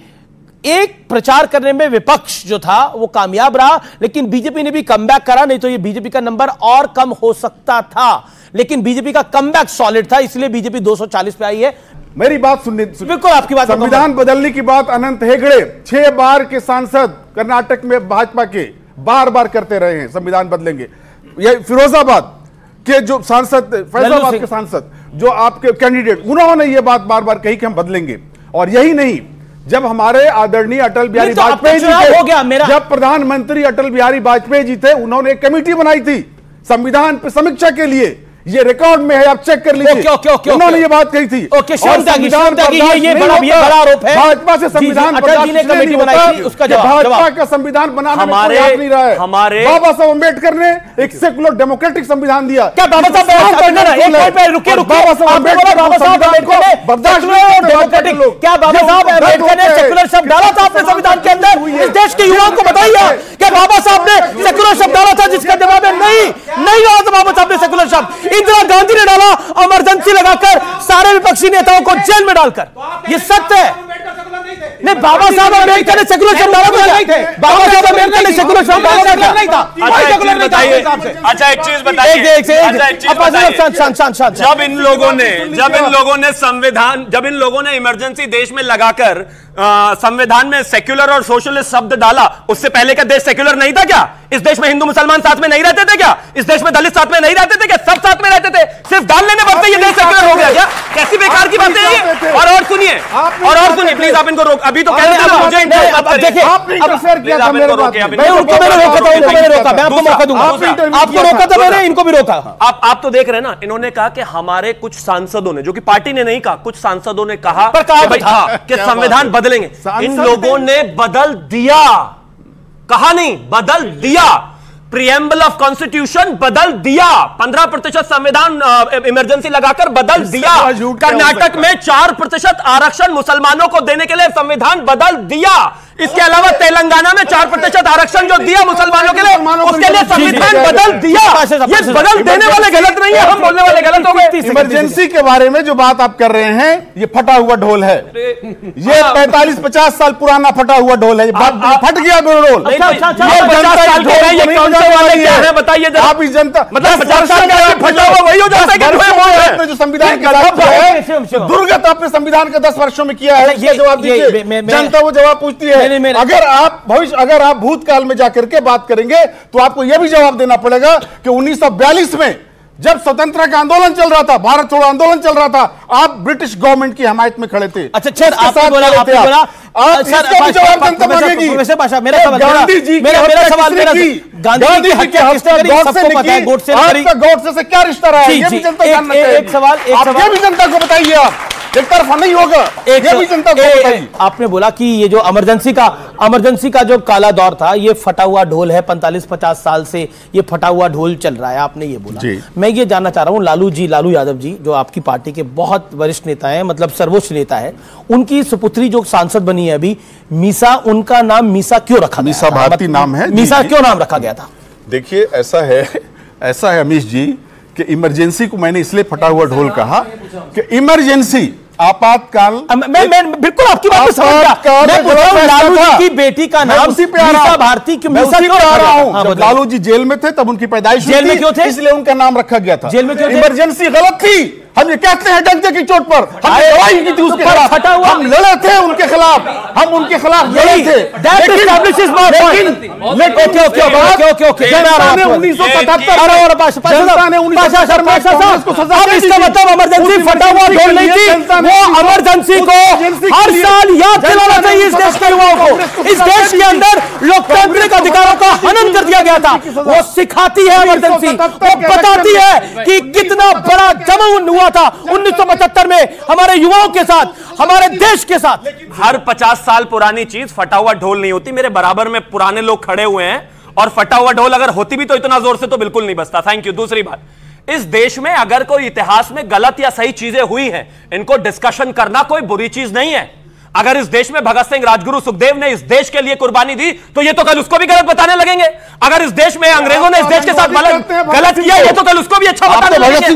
S1: एक प्रचार करने में विपक्ष जो था वो कामयाब रहा, लेकिन बीजेपी ने भी कमबैक करा, नहीं तो ये बीजेपी का नंबर और कम हो सकता था। लेकिन बीजेपी का कमबैक सॉलिड था, इसलिए बीजेपी 240 पे आई है।
S7: मेरी बात सुनने,
S1: बिल्कुल आपकी बात।
S7: संविधान बदलने की बात अनंत हेगड़े 6 बार के सांसद कर्नाटक में भाजपा के बार बार करते रहे हैं, संविधान बदलेंगे। ये फिरोजाबाद के जो सांसद, फैसलाबाद के सांसद जो आपके कैंडिडेट, उन्होंने ये बात बार बार कही कि हम बदलेंगे। और यही नहीं, जब हमारे आदरणीय अटल बिहारी वाजपेयी जी थे, जब प्रधानमंत्री अटल बिहारी वाजपेयी जी थे, उन्होंने एक कमेटी बनाई थी संविधान पर समीक्षा के लिए। ये रिकॉर्ड में है, आप चेक कर लीजिए। उन्होंने ये बात कही थी।
S1: ये बड़ा आरोप है
S7: भाजपा से संविधान भाजपा का संविधान बनाने में कोई हाथ नहीं रहा है।
S12: हमारे
S7: बाबा साहब अम्बेडकर ने एक सेकुलर डेमोक्रेटिक संविधान दिया।
S1: क्या बाबा साहब
S7: बाबा साहब अम्बेडकर
S1: ने सेकुलर शब्द डाला था अपने संविधान के अंदर? इस देश के युवाओं को बताइए क्या बाबा साहब ने सेकुलर शब्द डाला था, जिसका जवाब है नहीं डाला था बाबा साहब ने सेकुलर शब्द। इंदिरा गांधी ने डाला, इमरजेंसी लगाकर सारे विपक्षी नेताओं को जेल में डालकर। ये सत्य है। नहीं, बाबा साहब अम्बेडकर ने सेकुलर शब्द डाला नहीं थे। बाबा साहब अम्बेडकर ने सेकुलर शब्द डाला नहीं था।
S12: अच्छा, एक चीज बताइए, जब इन लोगों ने इमरजेंसी देश में लगाकर संविधान में सेक्युलर और सोशलिस्ट शब्द डाला, उससे पहले का देश सेक्युलर नहीं था क्या? इस देश में हिंदू मुसलमान साथ में नहीं रहते थे क्या? इस देश में दलित साथ में नहीं रहते थे क्या? सब साथ में रहते थे, सिर्फ डालने में बढ़ते ये देश सेक्युलर हो गया क्या? कैसी बेकार की बातें हैं ये? और सुनिए, और सुनिए प्लीज, आप इनको रोक, अभी तो कह रहे थे मुझे
S11: देखिए, आपने इंटरफेयर किया था मेरे बात में।
S1: मैं उनको मैंने रोका था, उनको मैंने रोका, मैं आपको मौका दूंगा। आपको रोका था मैंने, इनको भी रोका।
S12: आप तो देख रहे हैं ना, इन्होंने कहा कि हमारे कुछ सांसदों ने, जो कि पार्टी ने नहीं कहा, कुछ सांसदों ने कहा कि संविधान बदलेंगे। इन लोगों ने बदल दिया, कहा नहीं, बदल दिया। प्रीएम्बल ऑफ कॉन्स्टिट्यूशन बदल दिया, 15% संविधान इमरजेंसी लगाकर बदल दिया। कर्नाटक में 4% आरक्षण मुसलमानों को देने के लिए संविधान बदल दिया। इसके अलावा तेलंगाना में 4% आरक्षण जो दिया मुसलमानों के लिए, उसके लिए संविधान बदल दिया। ये बदल देने वाले गलत नहीं है, हम बोलने वाले गलत हो गए।
S7: इमरजेंसी के बारे में जो बात आप कर रहे हैं, ये फटा हुआ ढोल है। ये 45-50 साल पुराना फटा हुआ ढोल है, फट गया ढोल।
S12: बताइए
S7: आप इस जनता,
S12: मतलब 50 साल का फटा हुआ वही हो जाता है
S7: जो संविधान के दुर्गत आपने संविधान के 10 वर्षों में किया है, ये जवाब दीजिए। जनता वो जवाब पूछती है। अगर आप भूतकाल में जाकर के बात करेंगे तो आपको यह भी जवाब देना पड़ेगा कि 1942 में जब स्वतंत्रता का आंदोलन चल रहा था, भारत छोड़ो आंदोलन चल रहा था, आप ब्रिटिश गवर्नमेंट की हमायत में खड़े थे।
S1: अच्छा सर, आपने बोला गांधी की हत्या किसने करी, सबको पता है,
S7: गोडसे से क्या रिश्ता रहा है, ये भी जनता जानना चाहिए।
S1: एक सवाल
S7: ये भी जनता को बताइए, आप एक तरफा नहीं होगा, ये भी जनता को बताइए।
S1: आपने बोला कि ये जो इमरजेंसी का जो काला दौर था, ये फटा हुआ ढोल है, 45-50 साल से ये फटा हुआ ढोल चल रहा है, आपने ये बोला। मैं ये जानना चाह रहा हूं, लालू यादव जी जो आपकी पार्टी के बहुत वरिष्ठ नेता हैं, मतलब सर्वोच्च नेता है, उनकी सुपुत्री जो सांसद बनी है अभी, मीसा, उनका नाम मीसा क्यों रखा गया?
S7: मीसा भारती नाम है।
S1: मीसा क्यों नाम रखा गया था?
S7: देखिए, ऐसा है अमीश जी कि इमरजेंसी को मैंने इसलिए फटा हुआ ढोल कहा कि इमरजेंसी, आपातकाल।
S1: मैं बिल्कुल आपकी बात समझ गया। मैं पूछ रहा हूं, लालू जी की बेटी का नाम मीसा भारती क्यों?
S7: मीसा क्यों आ रहा हूं? जब लालू जी जेल में थे तब उनकी पैदाइश
S1: जेल में क्यों थे?
S7: इसलिए उनका नाम रखा गया था।
S1: जेल में क्यों थे?
S7: इमरजेंसी गलत थी, हम ये कहते हैं डंके की चोट पर। हम लड़ाई की थी उसके खिलाफ, हम लड़े थे उनके खिलाफ, हम उनके खिलाफ लड़े थे।
S1: इमरजेंसी फटा हुआ ढोल नहीं थी, वो इमरजेंसी को हर साल याद दिलाना चाहिए इस देश के युवाओं को। इस देश के अंदर लोकतांत्रिक अधिकारों का हनन कर दिया गया था। वो सिखाती है इमरजेंसी, वो बताती है कि कितना बड़ा जमून हुआ था 1975 में हमारे युवाओं के साथ, हमारे देश के साथ।
S12: हर 50 साल पुरानी चीज फटा हुआ ढोल नहीं होती। मेरे बराबर में पुराने लोग खड़े हुए हैं, और फटा हुआ ढोल अगर होती भी तो इतना जोर से तो बिल्कुल नहीं बजता। Thank you. दूसरी बात, इस देश में अगर कोई इतिहास में गलत या सही चीजें हुई हैं, इनको डिस्कशन करना कोई बुरी चीज नहीं है। अगर इस देश में भगत सिंह, राजगुरु, सुखदेव ने इस देश के लिए कुर्बानी दी, तो ये तो कल उसको भी गलत बताने लगेंगे। अगर इस देश में अंग्रेजों ने इस देश के साथ गलत किया, ये तो कल उसको भी अच्छा बताने लगेंगे।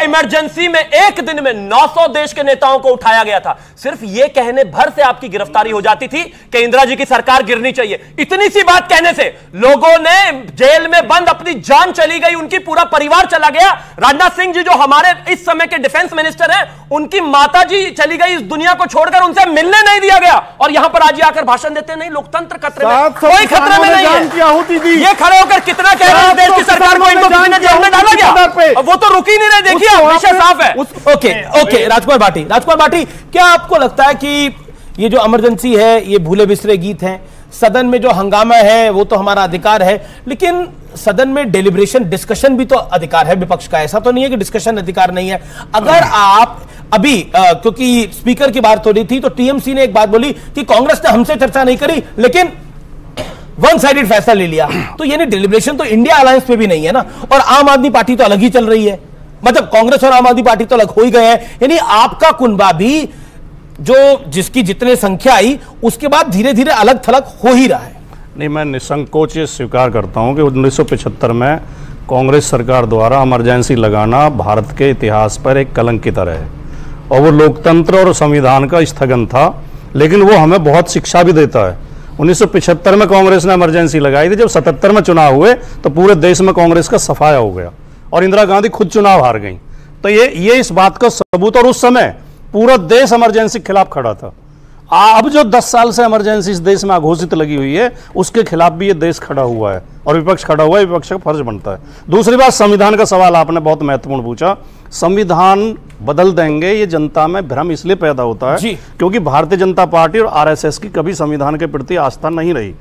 S12: इमरजेंसी में एक दिन में 900 देश के नेताओं को उठाया गया था। सिर्फ ये कहने भर से आपकी गिरफ्तारी हो जाती थी कि इंदिरा जी की सरकार गिरनी चाहिए। इतनी सी बात कहने से लोगों ने जेल में बंद, अपनी जान चली गई, उनकी पूरा परिवार चला गया। राजनाथ सिंह जी जो हमारे इस समय के डिफेंस मिनिस्टर हैं, उनकी माता जी चली गई इस दुनिया को छोड़कर, उनसे मिलने नहीं दिया गया, और यहां पर आज आकर भाषण देते नहीं लोकतंत्र खतरे में, कोई खतरे में नहीं है। ये खड़े होकर कितना कह रहे हैं देश की सरकार को इनको किसी ने जेल में डाला गया, वो तो रुक ही नहीं रहे। देखिए विषय साफ है।
S1: ओके राजकुमार भाटी, क्या आपको लगता है कि ये जो इमरजेंसी है, ये भूले बिसरे गीत हैं, सदन में जो हंगामा है वो तो हमारा अधिकार है, लेकिन सदन में डेलिब्रेशन, डिस्कशन भी तो अधिकार है विपक्ष का। ऐसा तो नहीं है कि डिस्कशन अधिकार नहीं है। अगर आप अभी क्योंकि स्पीकर की बात हो रही थी, तो टीएमसी ने एक बात बोली कि कांग्रेस ने हमसे चर्चा नहीं करी, लेकिन वन साइडेड फैसला ले लिया। तो यानी डेलिब्रेशन तो इंडिया अलायंस पे भी नहीं है ना, और आम आदमी पार्टी तो अलग ही चल रही है। मतलब कांग्रेस और आम आदमी पार्टी तो अलग हो ही गए हैं, यानी आपका कुनबा भी जो जिसकी जितने संख्या आई, उसके बाद धीरे धीरे अलग थलग हो ही रहा है।
S9: नहीं, मैं निसंकोच ये स्वीकार करता हूं कि 1975 में कांग्रेस सरकार द्वारा इमरजेंसी लगाना भारत के इतिहास पर एक कलंक की तरह है, और वो लोकतंत्र और संविधान का स्थगन था, लेकिन वो हमें बहुत शिक्षा भी देता है। 1975 में कांग्रेस ने इमरजेंसी लगाई थी, जब 77 में चुनाव हुए तो पूरे देश में कांग्रेस का सफाया हो गया और इंदिरा गांधी खुद चुनाव हार गई। तो ये इस बात का सबूत, और उस समय पूरा देश इमरजेंसी के खिलाफ खड़ा था। अब जो 10 साल से इमरजेंसी इस देश में अघोषित लगी हुई है, उसके खिलाफ भी ये देश खड़ा हुआ है और विपक्ष खड़ा हुआ है, विपक्ष का फर्ज बनता है। दूसरी बात, संविधान का सवाल आपने बहुत महत्वपूर्ण पूछा। संविधान बदल देंगे, ये जनता में भ्रम इसलिए पैदा होता है क्योंकि भारतीय जनता पार्टी और आरएसएस की कभी संविधान के प्रति आस्था नहीं रही।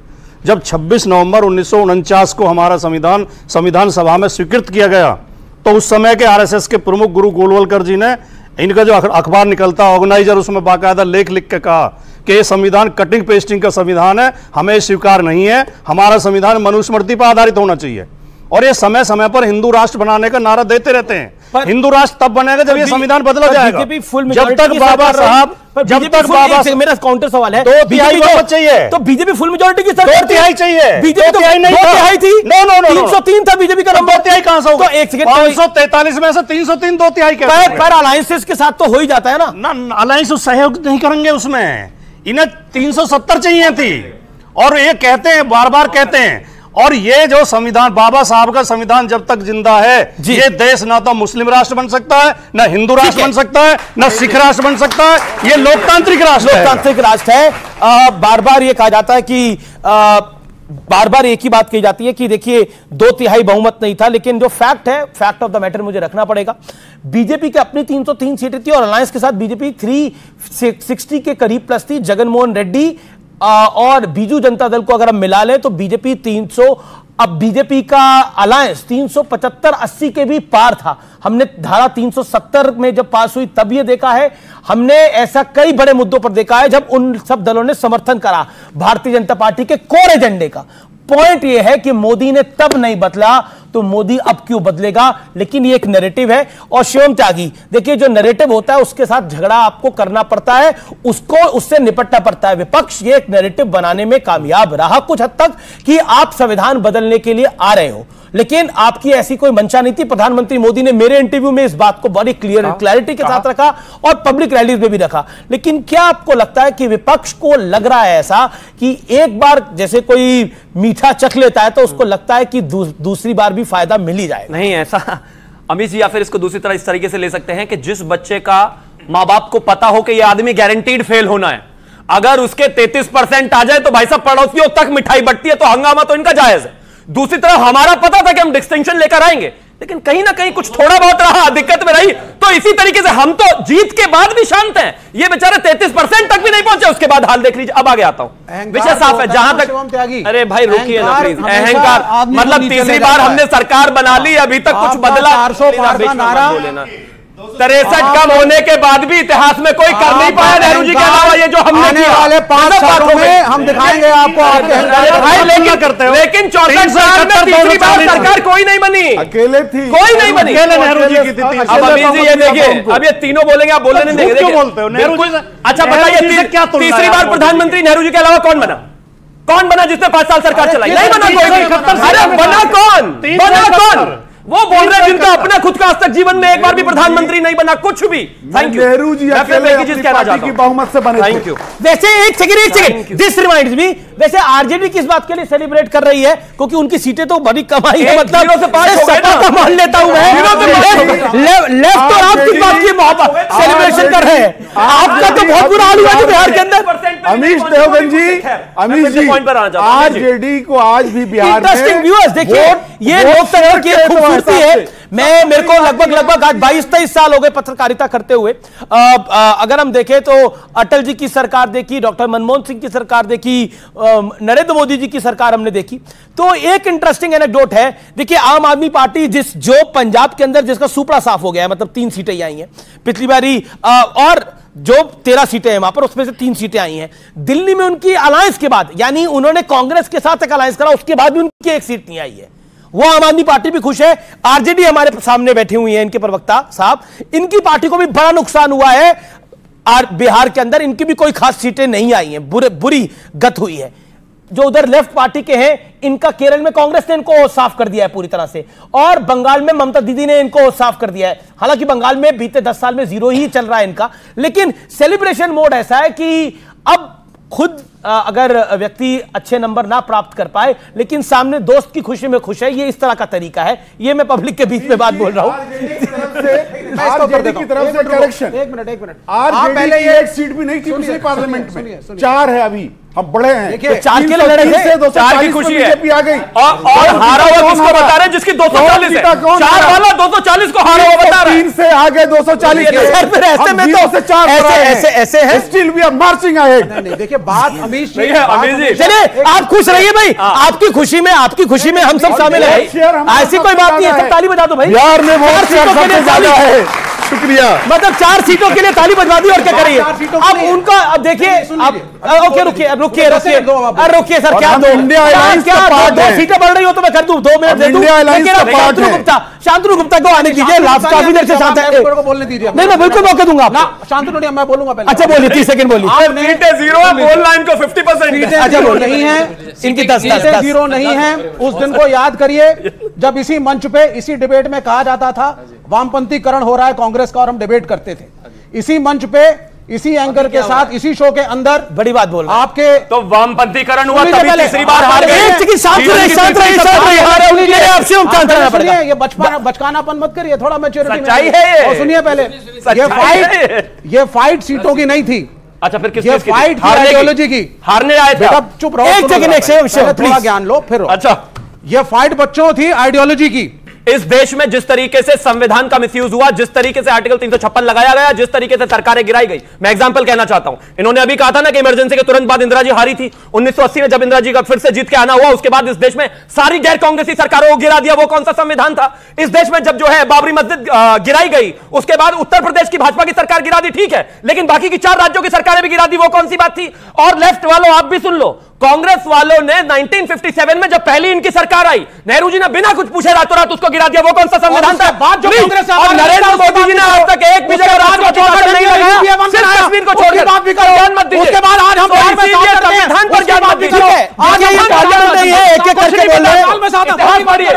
S9: जब 26 नवंबर 1949 को हमारा संविधान सभा में स्वीकृत किया गया तो उस समय के आरएसएस के प्रमुख गुरु गोलवलकर जी ने, इनका जो अखबार निकलता ऑर्गेनाइजर, उसमें बाकायदा लेख लिख के कहा कि ये संविधान कटिंग पेस्टिंग का संविधान है, हमें स्वीकार नहीं है, हमारा संविधान मनुस्मृति पर आधारित होना चाहिए। और ये समय समय पर हिंदू राष्ट्र बनाने का नारा देते रहते हैं। हिंदू राष्ट्र तब बनेगा जब ये संविधान बदला जाएगा। जब तक बाबा साहब, जब तक बाबा, मेरा काउंटर सवाल है, 2/3 बहुमत चाहिए तो बीजेपी फुल मेजोरिटी की सरकार 2/3 चाहिए। बीजेपी 2/3 नहीं, 2/3 थी। नो नो नो, 303 था बीजेपी का नंबर, 2/3 कहां से होगा? तो 1 सेकंड, 543 में से 303 2/3 कैसे? पर अलायंसेस के साथ तो हो ही जाता है ना। अलायंस सहयोग नहीं करेंगे उसमें, इन्हें 370 चाहिए थी। और ये कहते हैं, बार बार कहते हैं, और ये जो संविधान, बाबा साहब का संविधान जब तक जिंदा है, ये देश ना तो मुस्लिम राष्ट्र बन सकता है, ना हिंदू राष्ट्र बन सकता है, ना सिख राष्ट्र बन सकता है। ये लोकतांत्रिक राष्ट्र है। बार बार ये कहा जाता है कि बार बार एक ही बात कही जाती है कि देखिए 2/3 बहुमत नहीं था, लेकिन जो फैक्ट है, फैक्ट ऑफ द मैटर मुझे रखना पड़ेगा। बीजेपी की अपनी 303 सीटें थी और अलायंस के साथ बीजेपी 360 के करीब प्लस थी। जगनमोहन रेड्डी और बीजू जनता दल को अगर हम मिला लें तो बीजेपी 300, अब बीजेपी का अलायंस 375-80 के भी पार था। हमने धारा 370 में जब पास हुई तब ये देखा है, हमने ऐसा कई बड़े मुद्दों पर देखा है जब उन सब दलों ने समर्थन करा भारतीय जनता पार्टी के कोर एजेंडे का। पॉइंट यह है कि मोदी ने तब नहीं बदला तो मोदी अब क्यों बदलेगा? लेकिन ये एक नैरेटिव है। और शिवम त्यागी, देखिए जो नैरेटिव होता है उसके साथ झगड़ा आपको करना पड़ता है, उससे निपटना पड़ता है। विपक्ष ये एक नैरेटिव बनाने में कामयाब रहा कुछ हद तक कि आप संविधान बदलने के लिए आ रहे हो, लेकिन आपकी ऐसी कोई मंशा नहीं थी। प्रधानमंत्री मोदी ने मेरे इंटरव्यू में इस बात को बड़ी क्लैरिटी के साथ रखा और पब्लिक रैलीज में भी रखा। लेकिन क्या आपको लगता है कि विपक्ष को लग रहा है ऐसा कि एक बार जैसे कोई मीठा चख लेता है तो उसको लगता है कि दूसरी बार भी फायदा मिल ही जाएगा?
S8: नहीं ऐसा अमित जी, या फिर इसको दूसरी तरह इस तरीके से ले सकते हैं कि जिस बच्चे का मां बाप को पता हो कि यह आदमी गारंटीड फेल होना है, अगर उसके 33% आ जाए तो भाई साहब पड़ोसियों तक मिठाई बंटती है, तो हंगामा तो इनका जायज है। दूसरी तरफ हमारा पता था कि हम डिस्टिंक्शन लेकर आएंगे, लेकिन कहीं ना कहीं कुछ थोड़ा बहुत रहा, दिक्कत में रही। तो इसी तरीके से हम तो जीत के बाद भी शांत हैं, ये बेचारे 33% तक भी नहीं पहुंचे, उसके बाद हाल देख लीजिए। अब आगे आता हूं, विषय साफ है जहां तक। अरे भाई रुकिए ना प्लीज, अहंकार मतलब तीसरी बार हमने सरकार बना ली, अभी तक कुछ बदला। 63 कम होने के बाद भी इतिहास में कोई कर नहीं पाया नेहरू जी के अलावा ये जो हमने किया।
S11: वाले 5 सालों में हम दिखाएंगे आपको
S8: लेकिन 64 साल में तीसरी बार सरकार कोई नहीं बनी,
S7: अकेले थी,
S8: कोई नहीं बनी,
S9: नेहरू जी की थी।
S8: अब अभी जी ये देखिए, अब ये तीनों बोलेंगे, आप बोलने नहीं देंगे।
S9: क्यों बोलते हो नेहरू जी?
S8: अच्छा बताइए, तीसरी बार प्रधानमंत्री नेहरू जी के अलावा कौन बना? कौन बना जिसने 5 साल सरकार चलाई? नहीं बना कोई भी। अरे बना कौन? बना कौन? वो बोल रहे हैं जिनका अपना खुद का आज तक जीवन में एक बार भी प्रधानमंत्री नहीं बना, कुछ भी। Thank you.
S7: नेहरू जी अकेले अपनी पार्टी की बहुमत से बने।
S8: Thank you.
S1: वैसे एक सेकंड, दिस रिमाइंड्स मी, वैसे आरजेडी किस बात के लिए सेलिब्रेट कर रही है? क्योंकि उनकी सीटें तो बड़ी कम आई है, मतलब सपा मान लेता हूं मैं। लेफ्ट तो आप किस बात की सेलिब्रेशन कर रहे हैं? आपका तो बहुत बुरा हाल हुआ बिहार के अंदर।
S7: अमीश देवगन जी, आरजेडी को आज भी बिहार में
S1: इंटरेस्टिंग व्यूअर्स देखिए, ये लोकतंत्र की खूबसूरती है। मेरे को लगभग आज 22-23 साल हो गए पत्रकारिता करते हुए। अगर हम देखें तो अटल जी की सरकार देखी, डॉक्टर मनमोहन सिंह की सरकार देखी, नरेंद्र मोदी जी की सरकार हमने देखी। तो एक इंटरेस्टिंग एनेक्डोट है, देखिए आम आदमी पार्टी जो पंजाब के अंदर जिसका सुपड़ा साफ हो गया है, मतलब 3 सीटें आई हैं पिछली बारी, और जो 13 सीटें हैं वहां पर, उसमें से 3 सीटें आई हैं। दिल्ली में उनकी अलायंस के बाद, यानी उन्होंने कांग्रेस के साथ एक अलायंस करा, उसके बाद भी उनकी एक सीट नहीं आई है। वो आम आदमी पार्टी भी खुश है। आरजेडी हमारे सामने बैठी हुई है, इनके प्रवक्ता साहब, इनकी पार्टी को भी बड़ा नुकसान हुआ है। बिहार के अंदर इनकी भी कोई खास सीटें नहीं आई हैं, बुरी गत हुई है। जो उधर लेफ्ट पार्टी के हैं, इनका केरल में कांग्रेस ने इनको साफ कर दिया है पूरी तरह से, और बंगाल में ममता दीदी ने इनको साफ कर दिया है। हालांकि बंगाल में बीते 10 साल में 0 ही चल रहा है इनका, लेकिन सेलिब्रेशन मोड ऐसा है कि अब खुद अगर व्यक्ति अच्छे नंबर ना प्राप्त कर पाए, लेकिन सामने दोस्त की खुशी में खुश है, ये इस तरह का तरीका है। ये मैं पब्लिक के बीच में बात बोल रहा हूं।
S7: आरजेडी की तरफ से डायरेक्शन, एक मिनट, आरजेडी की एक सीट भी नहीं थी पिछले पार्लियामेंट में, 4 है अभी। हम बड़े हैं।
S11: देखिए,
S1: 4 के लिए लड़े थे,
S12: 4 की खुशी है
S7: बीजेपी आ गई
S12: और हारा हुआ किसको बता रहे हैं जिसकी 240 है, 4 वाला 240 को हारा हुआ बता रहे हैं।
S7: 3 से आगे 240
S1: ऐसे में तो ऐसे है,
S7: still we are marching ahead.
S11: नहीं, देखिए बात अमीश जी,
S1: चलिए आप खुश रहिए भाई, आपकी खुशी में हम सब शामिल हैं। ऐसी कोई बात नहीं है, सब ताली बजा दो भाई।
S7: बिहार में वोट शेयर सबसे ज्यादा है। शुक्रिया।
S1: मतलब 4 सीटों के लिए ताली बजवा दी और क्या करिए अब उनका। अब देखिए आप ओके रुकिए सर, क्या दो
S7: इंडिया अलायंस का पार्ट है।
S1: 2 सीटें बढ़ रही हो तो मैं कर दूं, 2 मिनट दे दूं।
S7: इंडिया अलायंस का पार्ट है।
S1: शांतनु गुप्ता को आने दीजिए, काफी देर से शांत है,
S11: बोलने दीजिए।
S1: नहीं मैं बिल्कुल मौका दूंगा।
S11: शांतनु नहीं, मैं बोलूंगा पहले।
S1: अच्छा बोलिए, 30 सेकंड बोलिए।
S12: सीटें 0 है, बोल लाइन को 50%।
S11: अच्छा नहीं है,
S1: इनकी 10
S11: 0 नहीं है। उस दिन को याद करिए जब इसी मंच पे इसी डिबेट में कहा जाता था वामपंथीकरण हो रहा है कांग्रेस का, और हम डिबेट करते थे इसी मंच पे, इसी एंकर के साथ, इसी शो के अंदर।
S1: बड़ी बात बोल रहे हैं
S11: आपके
S12: तो वामपंथीकरण हुआ तभी तीसरी बार हार गए।
S11: ये बचकानापन मत करिए, थोड़ा मैच्योरिटी
S12: सच्चाई है ये।
S11: और सुनिए पहले, ये फाइट सीटों की नहीं थी।
S12: अच्छा फिर किस
S11: ये फाइट आइडियोलॉजी की।
S12: हारने आए थे।
S11: चुप रहो,
S1: एक सेकंड,
S11: थोड़ा ज्ञान लो फिर।
S12: अच्छा
S11: ये फाइट बच्चों थी आइडियोलॉजी की।
S12: इस देश में जिस तरीके से संविधान का मिसयूज हुआ, जिस तरीके से आर्टिकल 356 लगाया गया, जिस तरीके से सरकारें गिराई गई, मैं एग्जांपल कहना चाहता हूं। इन्होंने अभी कहा था ना कि इमरजेंसी के तुरंत बाद इंदिरा जी हारी थी। 1980 में जब इंदिरा जी का फिर से जीत के आना हुआ, उसके बाद इस देश में सारी गैर कांग्रेसी सरकारों को गिरा दिया। वो कौन सा संविधान था? इस देश में जब जो है बाबरी मस्जिद गिराई गई, उसके बाद उत्तर प्रदेश की भाजपा की सरकार गिरा दी, ठीक है, लेकिन बाकी की 4 राज्यों की सरकारें भी गिरा दी। वो कौन सी बात थी? और लेफ्ट वालों आप भी सुन लो, कांग्रेस वालों ने 1957 में जब पहली इनकी सरकार आई, नेहरू जी ने बिना कुछ पूछे रातों रात उसको गिरा दिया। वो कौन सा संविधान था? और नरेंद्र मोदी जी ने आज तक एक भी जगह राज को चौकट नहीं लगाया, सिर्फ कश्मीर को छोड़कर।
S11: बात भी करो,
S12: ज्ञान मत दीजिए।
S11: उसके बाद आज हम बिहार में
S12: संविधान पर ज्ञान मत दीजिए।
S1: आज ये पार्लियामेंट नहीं है, एक-एक करके बोल रहे हैं।
S12: इतिहास पढ़िए,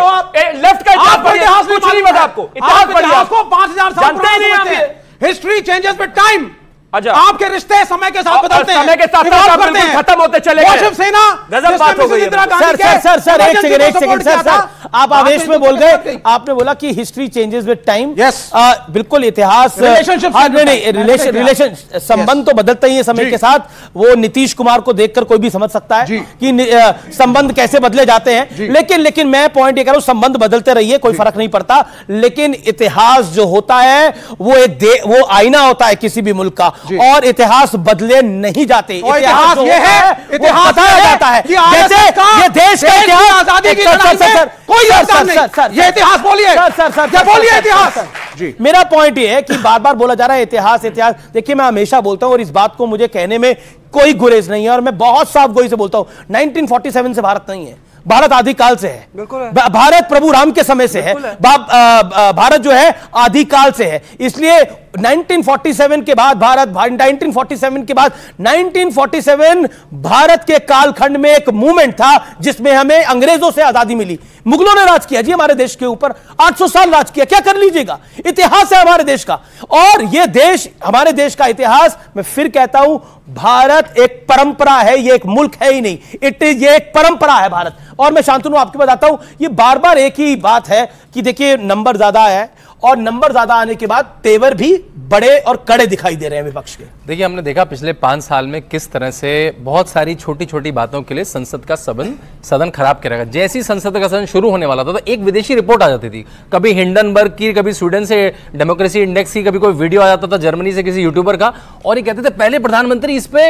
S12: लेफ्ट का इतिहास पढ़िए, कुछ नहीं पता आपको। इतिहास पढ़िए,
S11: आपको 5000 साल
S12: जानते ही नहीं आप।
S11: History changes with time.
S12: अच्छा,
S11: आपके रिश्ते समय के साथ बदलते हैं,
S12: समय के साथ खत्म होते चले गए।
S11: शिवसेना
S12: गजब बात हो गई है।
S1: सर एक सेकंड सर आप आवेश में बोल गए। आपने बोला कि हिस्ट्री चेंजेस विद टाइम। बिल्कुल, इतिहास रिलेशन संबंध तो बदलता ही है समय के साथ। वो नीतीश कुमार को देखकर कोई भी समझ सकता है कि संबंध कैसे बदले जाते हैं। लेकिन मैं पॉइंट ये कह रहा हूं, संबंध बदलते रहिए, कोई फर्क नहीं पड़ता, लेकिन इतिहास जो होता है वो आईना होता है किसी भी मुल्क का, और इतिहास बदले नहीं जाते।
S11: इतिहास ये है, इतिहास
S1: बताया जाता है जैसे ये देश का इतिहास,
S11: आजादी की लड़ाई में कोई योगदान नहीं। ये इतिहास बोलिए, क्या बोलिए इतिहास।
S1: मेरा पॉइंट ये है कि बार बार बोला जा रहा है इतिहास इतिहास। देखिए मैं हमेशा बोलता हूं, और इस बात को मुझे कहने में कोई गुरेज नहीं है, और मैं बहुत साफ गोई से बोलता हूं, 1947 से भारत नहीं है, भारत आदिकाल से है। भारत प्रभु राम के समय से है। भारत जो है आदिकाल से है। इसलिए 1947 के बाद 1947 भारत के कालखंड में एक मूवमेंट था जिसमें हमें अंग्रेजों से आजादी मिली। मुगलों ने राज किया जी हमारे देश के ऊपर, 800 साल राज किया, क्या कर लीजिएगा, इतिहास है हमारे देश का। और यह देश, हमारे देश का इतिहास, मैं फिर कहता हूं, भारत एक परंपरा है, यह एक मुल्क है ही नहीं, ये एक परंपरा है भारत। और मैं शांतनु आपको बताता हूं, ये बार बार एक ही बात है कि देखिए नंबर ज्यादा है, और नंबर ज्यादा आने के बाद तेवर भी बड़े और कड़े दिखाई दे रहे हैं विपक्ष के।
S10: देखिए हमने देखा पिछले 5 साल में किस तरह से बहुत सारी छोटी छोटी बातों के लिए संसद का सदन खराब कर रखा। जैसे ही संसद का सदन शुरू होने वाला था तो एक विदेशी रिपोर्ट आ जाती थी, कभी हिंडनबर्ग की, कभी स्वीडन से डेमोक्रेसी इंडेक्स की, कभी कोई वीडियो आ जाता था जर्मनी से किसी यूट्यूबर का, और ये कहते थे पहले प्रधानमंत्री इस पे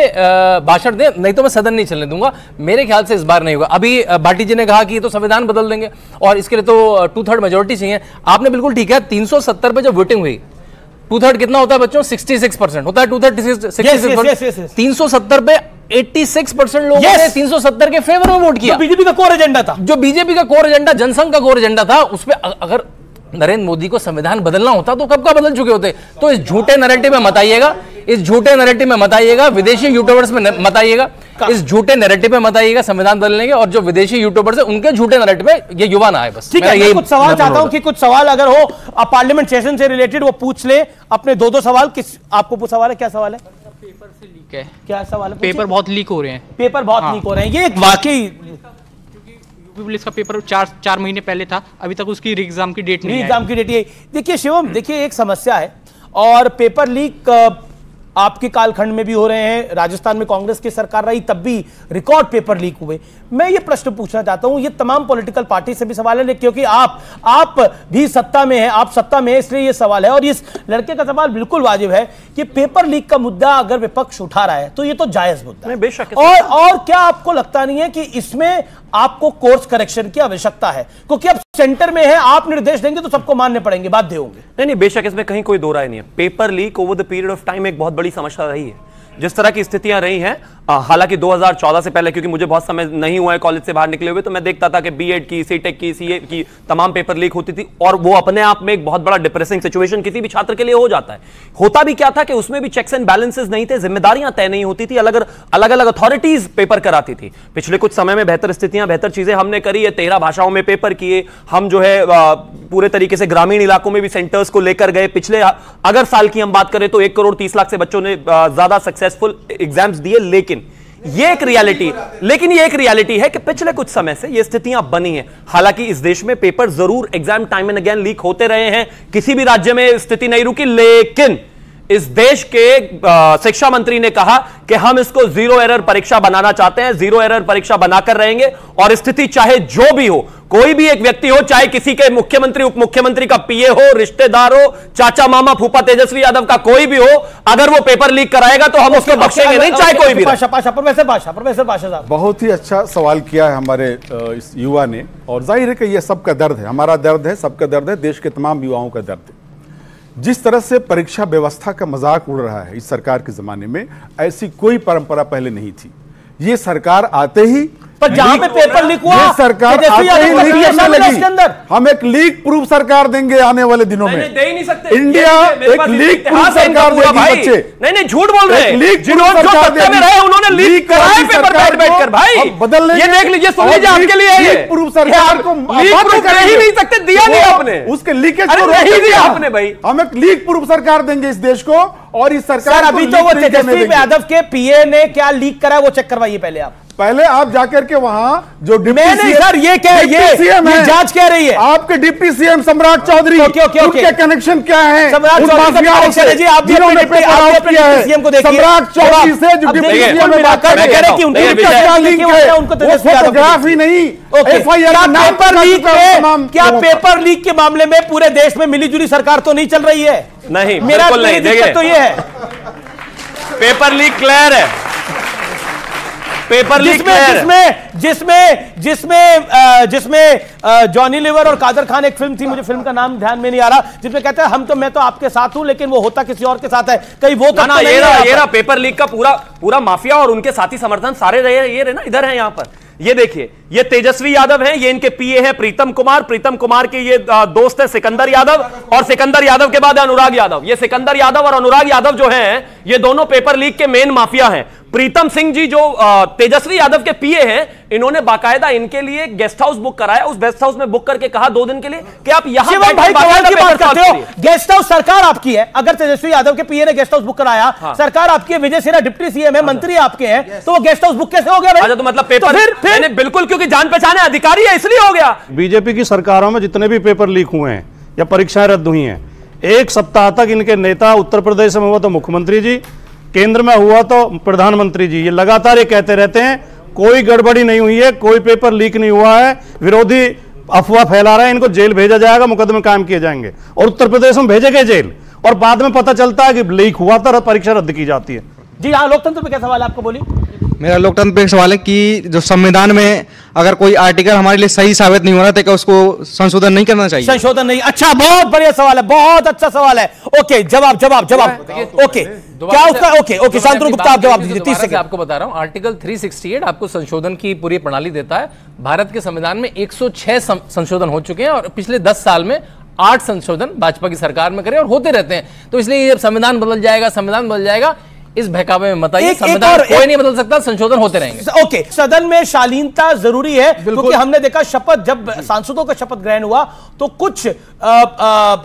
S10: भाषण दे, नहीं तो मैं सदन नहीं चलने दूंगा। मेरे ख्याल से इस बार नहीं होगा। अभी भाटी जी ने कहा कि ये तो संविधान बदल देंगे और इसके लिए तो 2/3 मेजोरिटी चाहिए। आपने बिल्कुल ठीक है, 370 पे जब वोटिंग हुई, 2/3 कितना होता है बच्चों? 66% होता है। 2/3 370 पे 86% लोगों ने 370 के फेवर में वोट किया।
S1: बीजेपी का कोर एजेंडा था,
S10: जो बीजेपी का कोर एजेंडा, जनसंघ का कोर एजेंडा था, उस पर अगर नरेंद्र मोदी को संविधान बदलना होता तो कब का बदल चुके होते। तो इस झूठे नैरेटिव में मत आइएगा, इस झूठे नैरेटिव में मत आइएगा, विदेशी यूट्यूबर्स में मत आइएगा, इस झूठे नैरेटिव में मत आइएगा संविधान बदलने के। और जो विदेशी यूट्यूबर्स हैं उनके झूठे नैरेटिव में ये युवा ना आए। बस
S1: ठीक है, मैं कुछ सवाल चाहता हूं कि कुछ सवाल अगर हो पार्लियामेंट सेशन से रिलेटेड वो पूछ ले अपने 2-2 सवाल। किस आपको सवाल है? क्या सवाल है?
S13: पेपर से लीक है।
S1: क्या सवाल है?
S13: पेपर बहुत लीक हो रहे हैं।
S1: पेपर बहुत लीक हो रहे हैं, ये एक वाकई
S13: पुलिस का पेपर 4 महीने पहले था, अभी तक उसकी एग्जाम की डेट नहीं है।
S1: एग्जाम की डेट ये देखिए शिवम, देखिए एक समस्या है, और पेपर लीक आपके कालखंड में भी हो रहे हैं, राजस्थान में कांग्रेस की सरकार रही तब भी रिकॉर्ड पेपर लीक हुए। मैं ये प्रश्न पूछना चाहता हूं, ये तमाम पॉलिटिकल पार्टी से भी सवाल है, क्योंकि आप भी सत्ता में हैं, आप सत्ता में हैं, इसलिए ये सवाल है। और इस लड़के का सवाल बिल्कुल वाजिब है कि पेपर लीक का मुद्दा अगर विपक्ष उठा रहा है तो ये तो जायज मुद्दा है, बेशक। और क्या आपको लगता नहीं है कि इसमें आपको कोर्स करेक्शन की आवश्यकता है? क्योंकि अब सेंटर में है, आप निर्देश देंगे तो सबको मानने पड़ेंगे, बाध्य होंगे।
S12: नहीं, बेशक इसमें कहीं कोई दो राय नहीं है। Paper leak over the period of time एक बहुत बड़ी समस्या रही है। जिस तरह की स्थितियां रही हैं, हालांकि 2014 से पहले, क्योंकि मुझे बहुत समय नहीं हुआ है कॉलेज से बाहर निकले हुए, तो मैं देखता था कि बीएड की, सीटेक की, सीए की तमाम पेपर लीक होती थी, और वो अपने आप में एक बहुत बड़ा डिप्रेसिंग सिचुएशन किसी भी छात्र के लिए हो जाता है। होता भी क्या था कि उसमें भी चेक्स एंड बैलेंसेस नहीं थे, जिम्मेदारियां तय नहीं होती थी, अलग अलग अथॉरिटीज पेपर कराती थी। पिछले कुछ समय में बेहतर स्थितियां, बेहतर चीजें हमने करी है। 13 भाषाओं में पेपर किए हम, जो है पूरे तरीके से ग्रामीण इलाकों में भी सेंटर्स को लेकर गए। पिछले अगर साल की हम बात करें तो 1 करोड़ 30 लाख से बच्चों ने ज्यादा सक्सेसफुल एग्जाम्स दिए। लेकिन ये एक रियलिटी है कि पिछले कुछ समय से ये स्थितियां बनी हैं। हालांकि इस देश में पेपर जरूर exam time and again leak होते रहे हैं, किसी भी राज्य में स्थिति नहीं रुकी, लेकिन इस देश के शिक्षा मंत्री ने कहा कि हम इसको जीरो एरर परीक्षा बनाना चाहते हैं, जीरो एरर परीक्षा बनाकर रहेंगे, और स्थिति चाहे जो भी हो, कोई भी एक व्यक्ति हो, चाहे किसी के मुख्यमंत्री उप मुख्यमंत्री का पीए हो, रिश्तेदार हो, चाचा मामा फूफा तेजस्वी यादव का कोई भी हो, अगर वो पेपर लीक कराएगा तो हम उसको बख्शेंगे नहीं, चाहे कोई भी।
S1: प्रोफेसर बाशा साहब,
S7: बहुत ही अच्छा सवाल किया है हमारे इस युवा ने, और जाहिर है कि यह सबका दर्द है, हमारा दर्द है, सबका दर्द है, देश के तमाम युवाओं का दर्द है। जिस तरह से परीक्षा व्यवस्था का मजाक उड़ रहा है इस सरकार के जमाने में, ऐसी कोई परंपरा पहले नहीं थी। ये सरकार आते ही,
S1: पर जहां पे पेपर लीक हुआ,
S7: ये सरकार आते ही लीक करने लगी। हम एक लीक प्रूफ सरकार देंगे आने वाले दिनों में।
S12: दे ही नहीं सकते।
S7: इंडिया एक लीक प्रूफ सरकार देगी बच्चे।
S12: नहीं, झूठ बोल रहे हैं।
S7: लीक प्रूफ सरकार देगी,
S12: उन्होंने लीक कराया पेपर बैठकर। भाई
S7: बदलने,
S12: ये देख लीजिए, सुन लीजिए, आपके लिए ये
S7: लीक प्रूफ सरकार को
S12: लीक प्रूफ कर ही नहीं सकते, दिया नहीं आपने,
S7: उसके लीकेज को
S12: नहीं दिया आपने। भाई
S7: हम एक लीक प्रूफ सरकार देंगे इस देश को, और इस सरकार
S1: अभी तो वो तेजस्वी यादव के पीए ने क्या लीक करा वो चेक करवाइए पहले आप जाकर के वहां जो डिप्टी सीएम, सर ये क्या है, ये जांच कह रही है। आपके डिप्टी सीएम सम्राट चौधरी, उनके कनेक्शन क्या है? सम्राट चौधरी जी, आप जिन्होंने सीएम को देखिए, सम्राट चौधरी से जो डिप्टी सीएम में बात कर रहे हैं कि उनके क्या लिंक है, उनको फोटोग्राफ ही नहीं, एफआईआर पेपर लीक में, क्या पेपर लीक के मामले में पूरे देश में मिलीजुली सरकार तो नहीं चल रही है?
S12: नहीं,
S1: मेरा दिक्कत तो ये है,
S12: पेपर लीक क्लियर है, पेपर लीक
S1: जिसमें जॉनी लीवर और कादर खान, एक फिल्म थी, मुझे फिल्म का नाम ध्यान में नहीं आ रहा, जिसमें कहते हैं मैं तो आपके साथ हूं, लेकिन वो होता किसी और के साथ है, कहीं वो तो
S12: ना। ये रहा पेपर लीक का पूरा माफिया और उनके साथी समर्थन सारे रहे ना, इधर है। यहां पर ये देखिए, ये तेजस्वी यादव हैं, ये इनके पीए हैं प्रीतम कुमार के ये दोस्त है सिकंदर यादव, और सिकंदर यादव के बाद अनुराग यादव। ये सिकंदर यादव और अनुराग यादव जो हैं, ये दोनों पेपर लीक के मेन माफिया हैं। प्रीतम सिंह जी जो तेजस्वी यादव के पीए हैं, इन्होंने बाकायदा इनके लिए गेस्ट हाउस बुक कराया, उस गेस्ट हाउस में बुक करके कहा 2 दिन के लिए कि आप यहां
S1: गेस्ट हाउस सरकार आपकी है। अगर तेजस्वी यादव के पीए ने गेस्ट हाउस बुक कराया, सरकार आपकी है, विजय सिन्हा डिप्टी सीएम है, मंत्री आपके हैं, तो वो गेस्ट हाउस बुक कैसे हो गया?
S12: अच्छा, तो मतलब पेपर फिर बिल्कुल, क्योंकि जान पहचाने अधिकारी है इसलिए हो गया।
S9: बीजेपी की सरकारों में जितने भी पेपर लीक हुए हैं या परीक्षाएं रद्द हुई हैं, 1 सप्ताह तक इनके नेता, उत्तर प्रदेश में हुआ तो मुख्यमंत्री जी, केंद्र में हुआ तो प्रधानमंत्री जी, ये लगातार ये कहते रहते हैं कोई गड़बड़ी नहीं हुई है, कोई पेपर लीक नहीं हुआ है, विरोधी अफवाह फैला रहे हैं, इनको जेल भेजा जाएगा, मुकदमे कायम किए जाएंगे, और उत्तर प्रदेश में भेजे गए जेल, और बाद में पता चलता है कि लीक हुआ था, परीक्षा रद्द की जाती है।
S1: जी हाँ, लोकतंत्र पे क्या सवाल है आपको, बोलिए।
S14: मेरा लोकतंत्र पे सवाल है कि जो संविधान में अगर कोई आर्टिकल हमारे लिए सही साबित नहीं हो रहा था, क्या उसको संशोधन नहीं करना चाहिए?
S1: संशोधन नहीं, अच्छा, बहुत बढ़िया सवाल है, बहुत अच्छा सवाल है। ओके, जवाब ओके, क्या उसका? ओके, शांतनु गुप्ता आप जवाब दीजिए, 30 सेकंड।
S10: आपको बता रहा हूं, आर्टिकल 368 आपको संशोधन की पूरी प्रणाली देता है। भारत के संविधान में 106 संशोधन हो चुके हैं, और पिछले 10 साल में 8 संशोधन भाजपा की सरकार में करे और होते रहते हैं। तो इसलिए संविधान बदल जाएगा, इस बहकावे में मत आइए, संविधान कोई नहीं बदल सकता, संशोधन होते रहेंगे।
S1: ओके, सदन में शालीनता जरूरी है, क्योंकि हमने देखा शपथ, जब सांसदों का शपथ ग्रहण हुआ तो कुछ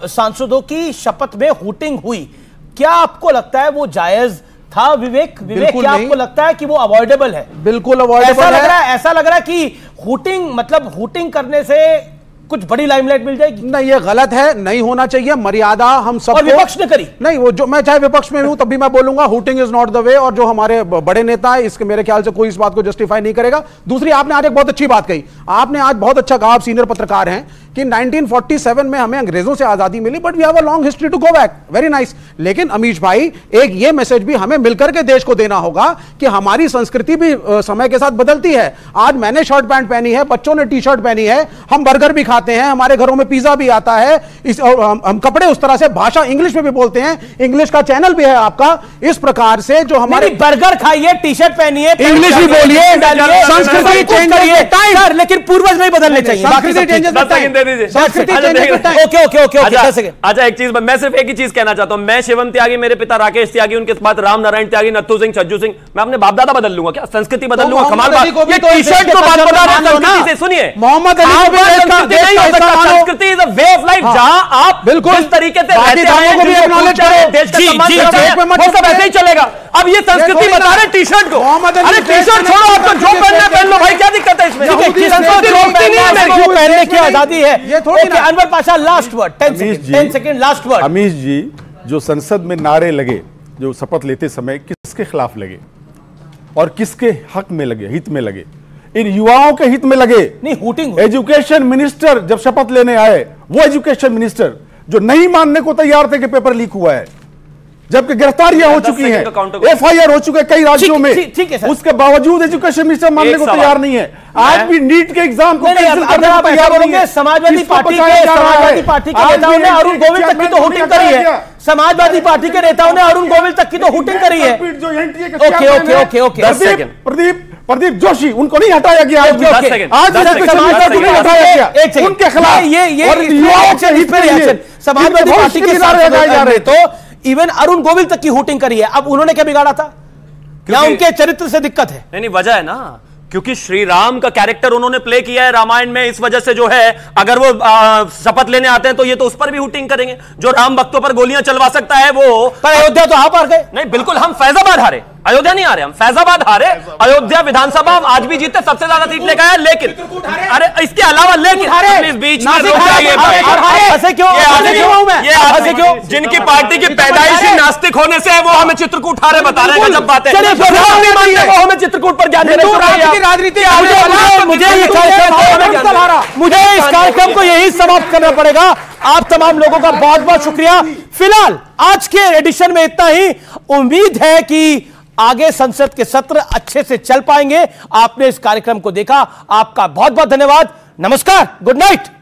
S1: सांसदों की शपथ में हूटिंग हुई। क्या आपको लगता है वो जायज था? विवेक, क्या आपको लगता है कि वो अवॉइडेबल है?
S11: बिल्कुल अवॉइडेबल है।
S1: ऐसा लग रहा है कि हूटिंग करने से कुछ बड़ी लाइमलाइट मिल जाएगी।
S11: नहीं, ये गलत है, नहीं होना चाहिए। मर्यादा हम सब,
S1: और विपक्ष ने करी
S11: नहीं, वो जो मैं चाहे विपक्ष में हूं तब भी मैं बोलूंगा hooting is not the way, और जो हमारे बड़े नेता है इसके मेरे ख्याल से कोई इस बात को जस्टिफाई नहीं करेगा। दूसरी, आपने आज एक बहुत अच्छी बात कही, आपने आज बहुत अच्छा कहा, आप सीनियर पत्रकार हैं, कि 1947 में हमें अंग्रेजों से आजादी मिली, but we have a long history to go back, very nice. लेकिन अमीश भाई, एक ये मैसेज भी हमें मिलकर के देश को देना होगा कि हमारी संस्कृति भी समय के साथ बदलती है। आज मैंने शर्ट पैंट पहनी है, बच्चों ने टी शर्ट पहनी है, हम बर्गर भी खाते हैं, हमारे घरों में पिज्जा भी आता है, हम कपड़े उस तरह से, भाषा इंग्लिश में भी बोलते हैं, इंग्लिश का चैनल भी है आपका। इस प्रकार से जो हमारे
S1: बर्गर खाइए, टी शर्ट पहनिए,
S11: इंग्लिश भी बोलिए, संस्कृति चेंज करिए,
S1: लेकिन पूर्वज नहीं बदलने चाहिए।
S11: संस्कृति चेंजेस
S12: अच्छा, एक चीज मैं सिर्फ एक ही चीज कहना चाहता हूं। मैं शिवम त्यागी, मेरे पिता राकेश त्यागी, उनके बाद राम नारायण त्यागी, नत्थू सिंह, छज्जू सिंह, मैं अपने बाप दादा बदल लूंगा क्या? संस्कृति बदल लूंगा? कमाल बात। ये टी शर्ट को बात बता रहे हैं संस्कृति से। सुनिए,
S11: मोहम्मद अली को भी
S12: नहीं हो सकता। संस्कृति is a way of life, जहां आप
S11: बिल्कुल
S12: जिस तरीके से रहते हैं, देश का सम्मान करते हैं, वो सब ऐसे ही चलेगा। अब ये संस्कृति बता रहे टी शर्ट को, अरे टी शर्ट छोड़ो, आपको जो पहनना पहन लो भाई, क्या दिक्कत है इसमें?
S1: पहनने की आजादी है। ये थोड़ी ना। Anwar Pasha, last word, 10 second, last word.
S7: Amish ji, जो संसद में नारे लगे, जो शपथ लेते समय, किसके खिलाफ लगे और किसके हक में लगे, हित में लगे? इन युवाओं के हित में लगे।
S1: नहीं, हूटिंग।
S7: एजुकेशन मिनिस्टर जब शपथ लेने आए, वो एजुकेशन मिनिस्टर जो नहीं मानने को तैयार थे कि पेपर लीक हुआ है, जबकि गिरफ्तारियां हो चुकी हैं, एफआईआर हो चुके कई राज्यों में, उसके बावजूद एजुकेशन मिनिस्टर मानने को तैयार नहीं है। आज भी नीट के एग्जाम को कैंसिल करने को तैयार नहीं है।
S1: समाजवादी पार्टी के नेताओं ने अरुण गोविल तक की तो हूटिंग करी है। समाजवादी पार्टी के नेताओं ने अरुण गोविल तक की तो हूटिंग करी है। ओके ओके,
S7: प्रदीप जोशी, उनको नहीं हटाया गया। आज नहीं हटाया गया उनके खिलाफ।
S1: ये समाजवादी पार्टी के लगाए जा रहे, तो इवन अरुण गोविल तक की हूटिंग करी है। अब उन्होंने क्या बिगाड़ा था? या उनके चरित्र से दिक्कत है?
S12: नहीं, वजह है ना, क्योंकि श्री राम का कैरेक्टर उन्होंने प्ले किया है रामायण में। इस वजह से जो है, अगर वो शपथ लेने आते हैं तो ये तो उस पर भी हूटिंग करेंगे। जो राम भक्तों पर गोलियां चलवा सकता है वो।
S1: पर अयोध्या तो आप हार गए।
S12: नहीं, बिल्कुल, हम फैजाबाद हारे, अयोध्या नहीं हारे, हम फैजाबाद हारे। अयोध्या विधानसभा हम आज भी जीते, सबसे ज्यादा सीट लेकर आए। लेकिन अरे इसके अलावा, लेकिन इस बीच में क्यों? जिनकी पार्टी की पैदाइशी नास्तिक होने से है, वो हमें चित्रकूट हारे बता रहे हैं। जब बातें वो हमें चित्रकूट पर ज्ञान देने
S1: राजनीति। मुझे इस कार्यक्रम को यही समाप्त करना पड़ेगा। आप तमाम लोगों का बहुत बहुत शुक्रिया। फिलहाल आज के एडिशन में इतना ही। उम्मीद है कि आगे संसद के सत्र अच्छे से चल पाएंगे। आपने इस कार्यक्रम को देखा, आपका बहुत बहुत धन्यवाद। नमस्कार, गुड नाइट।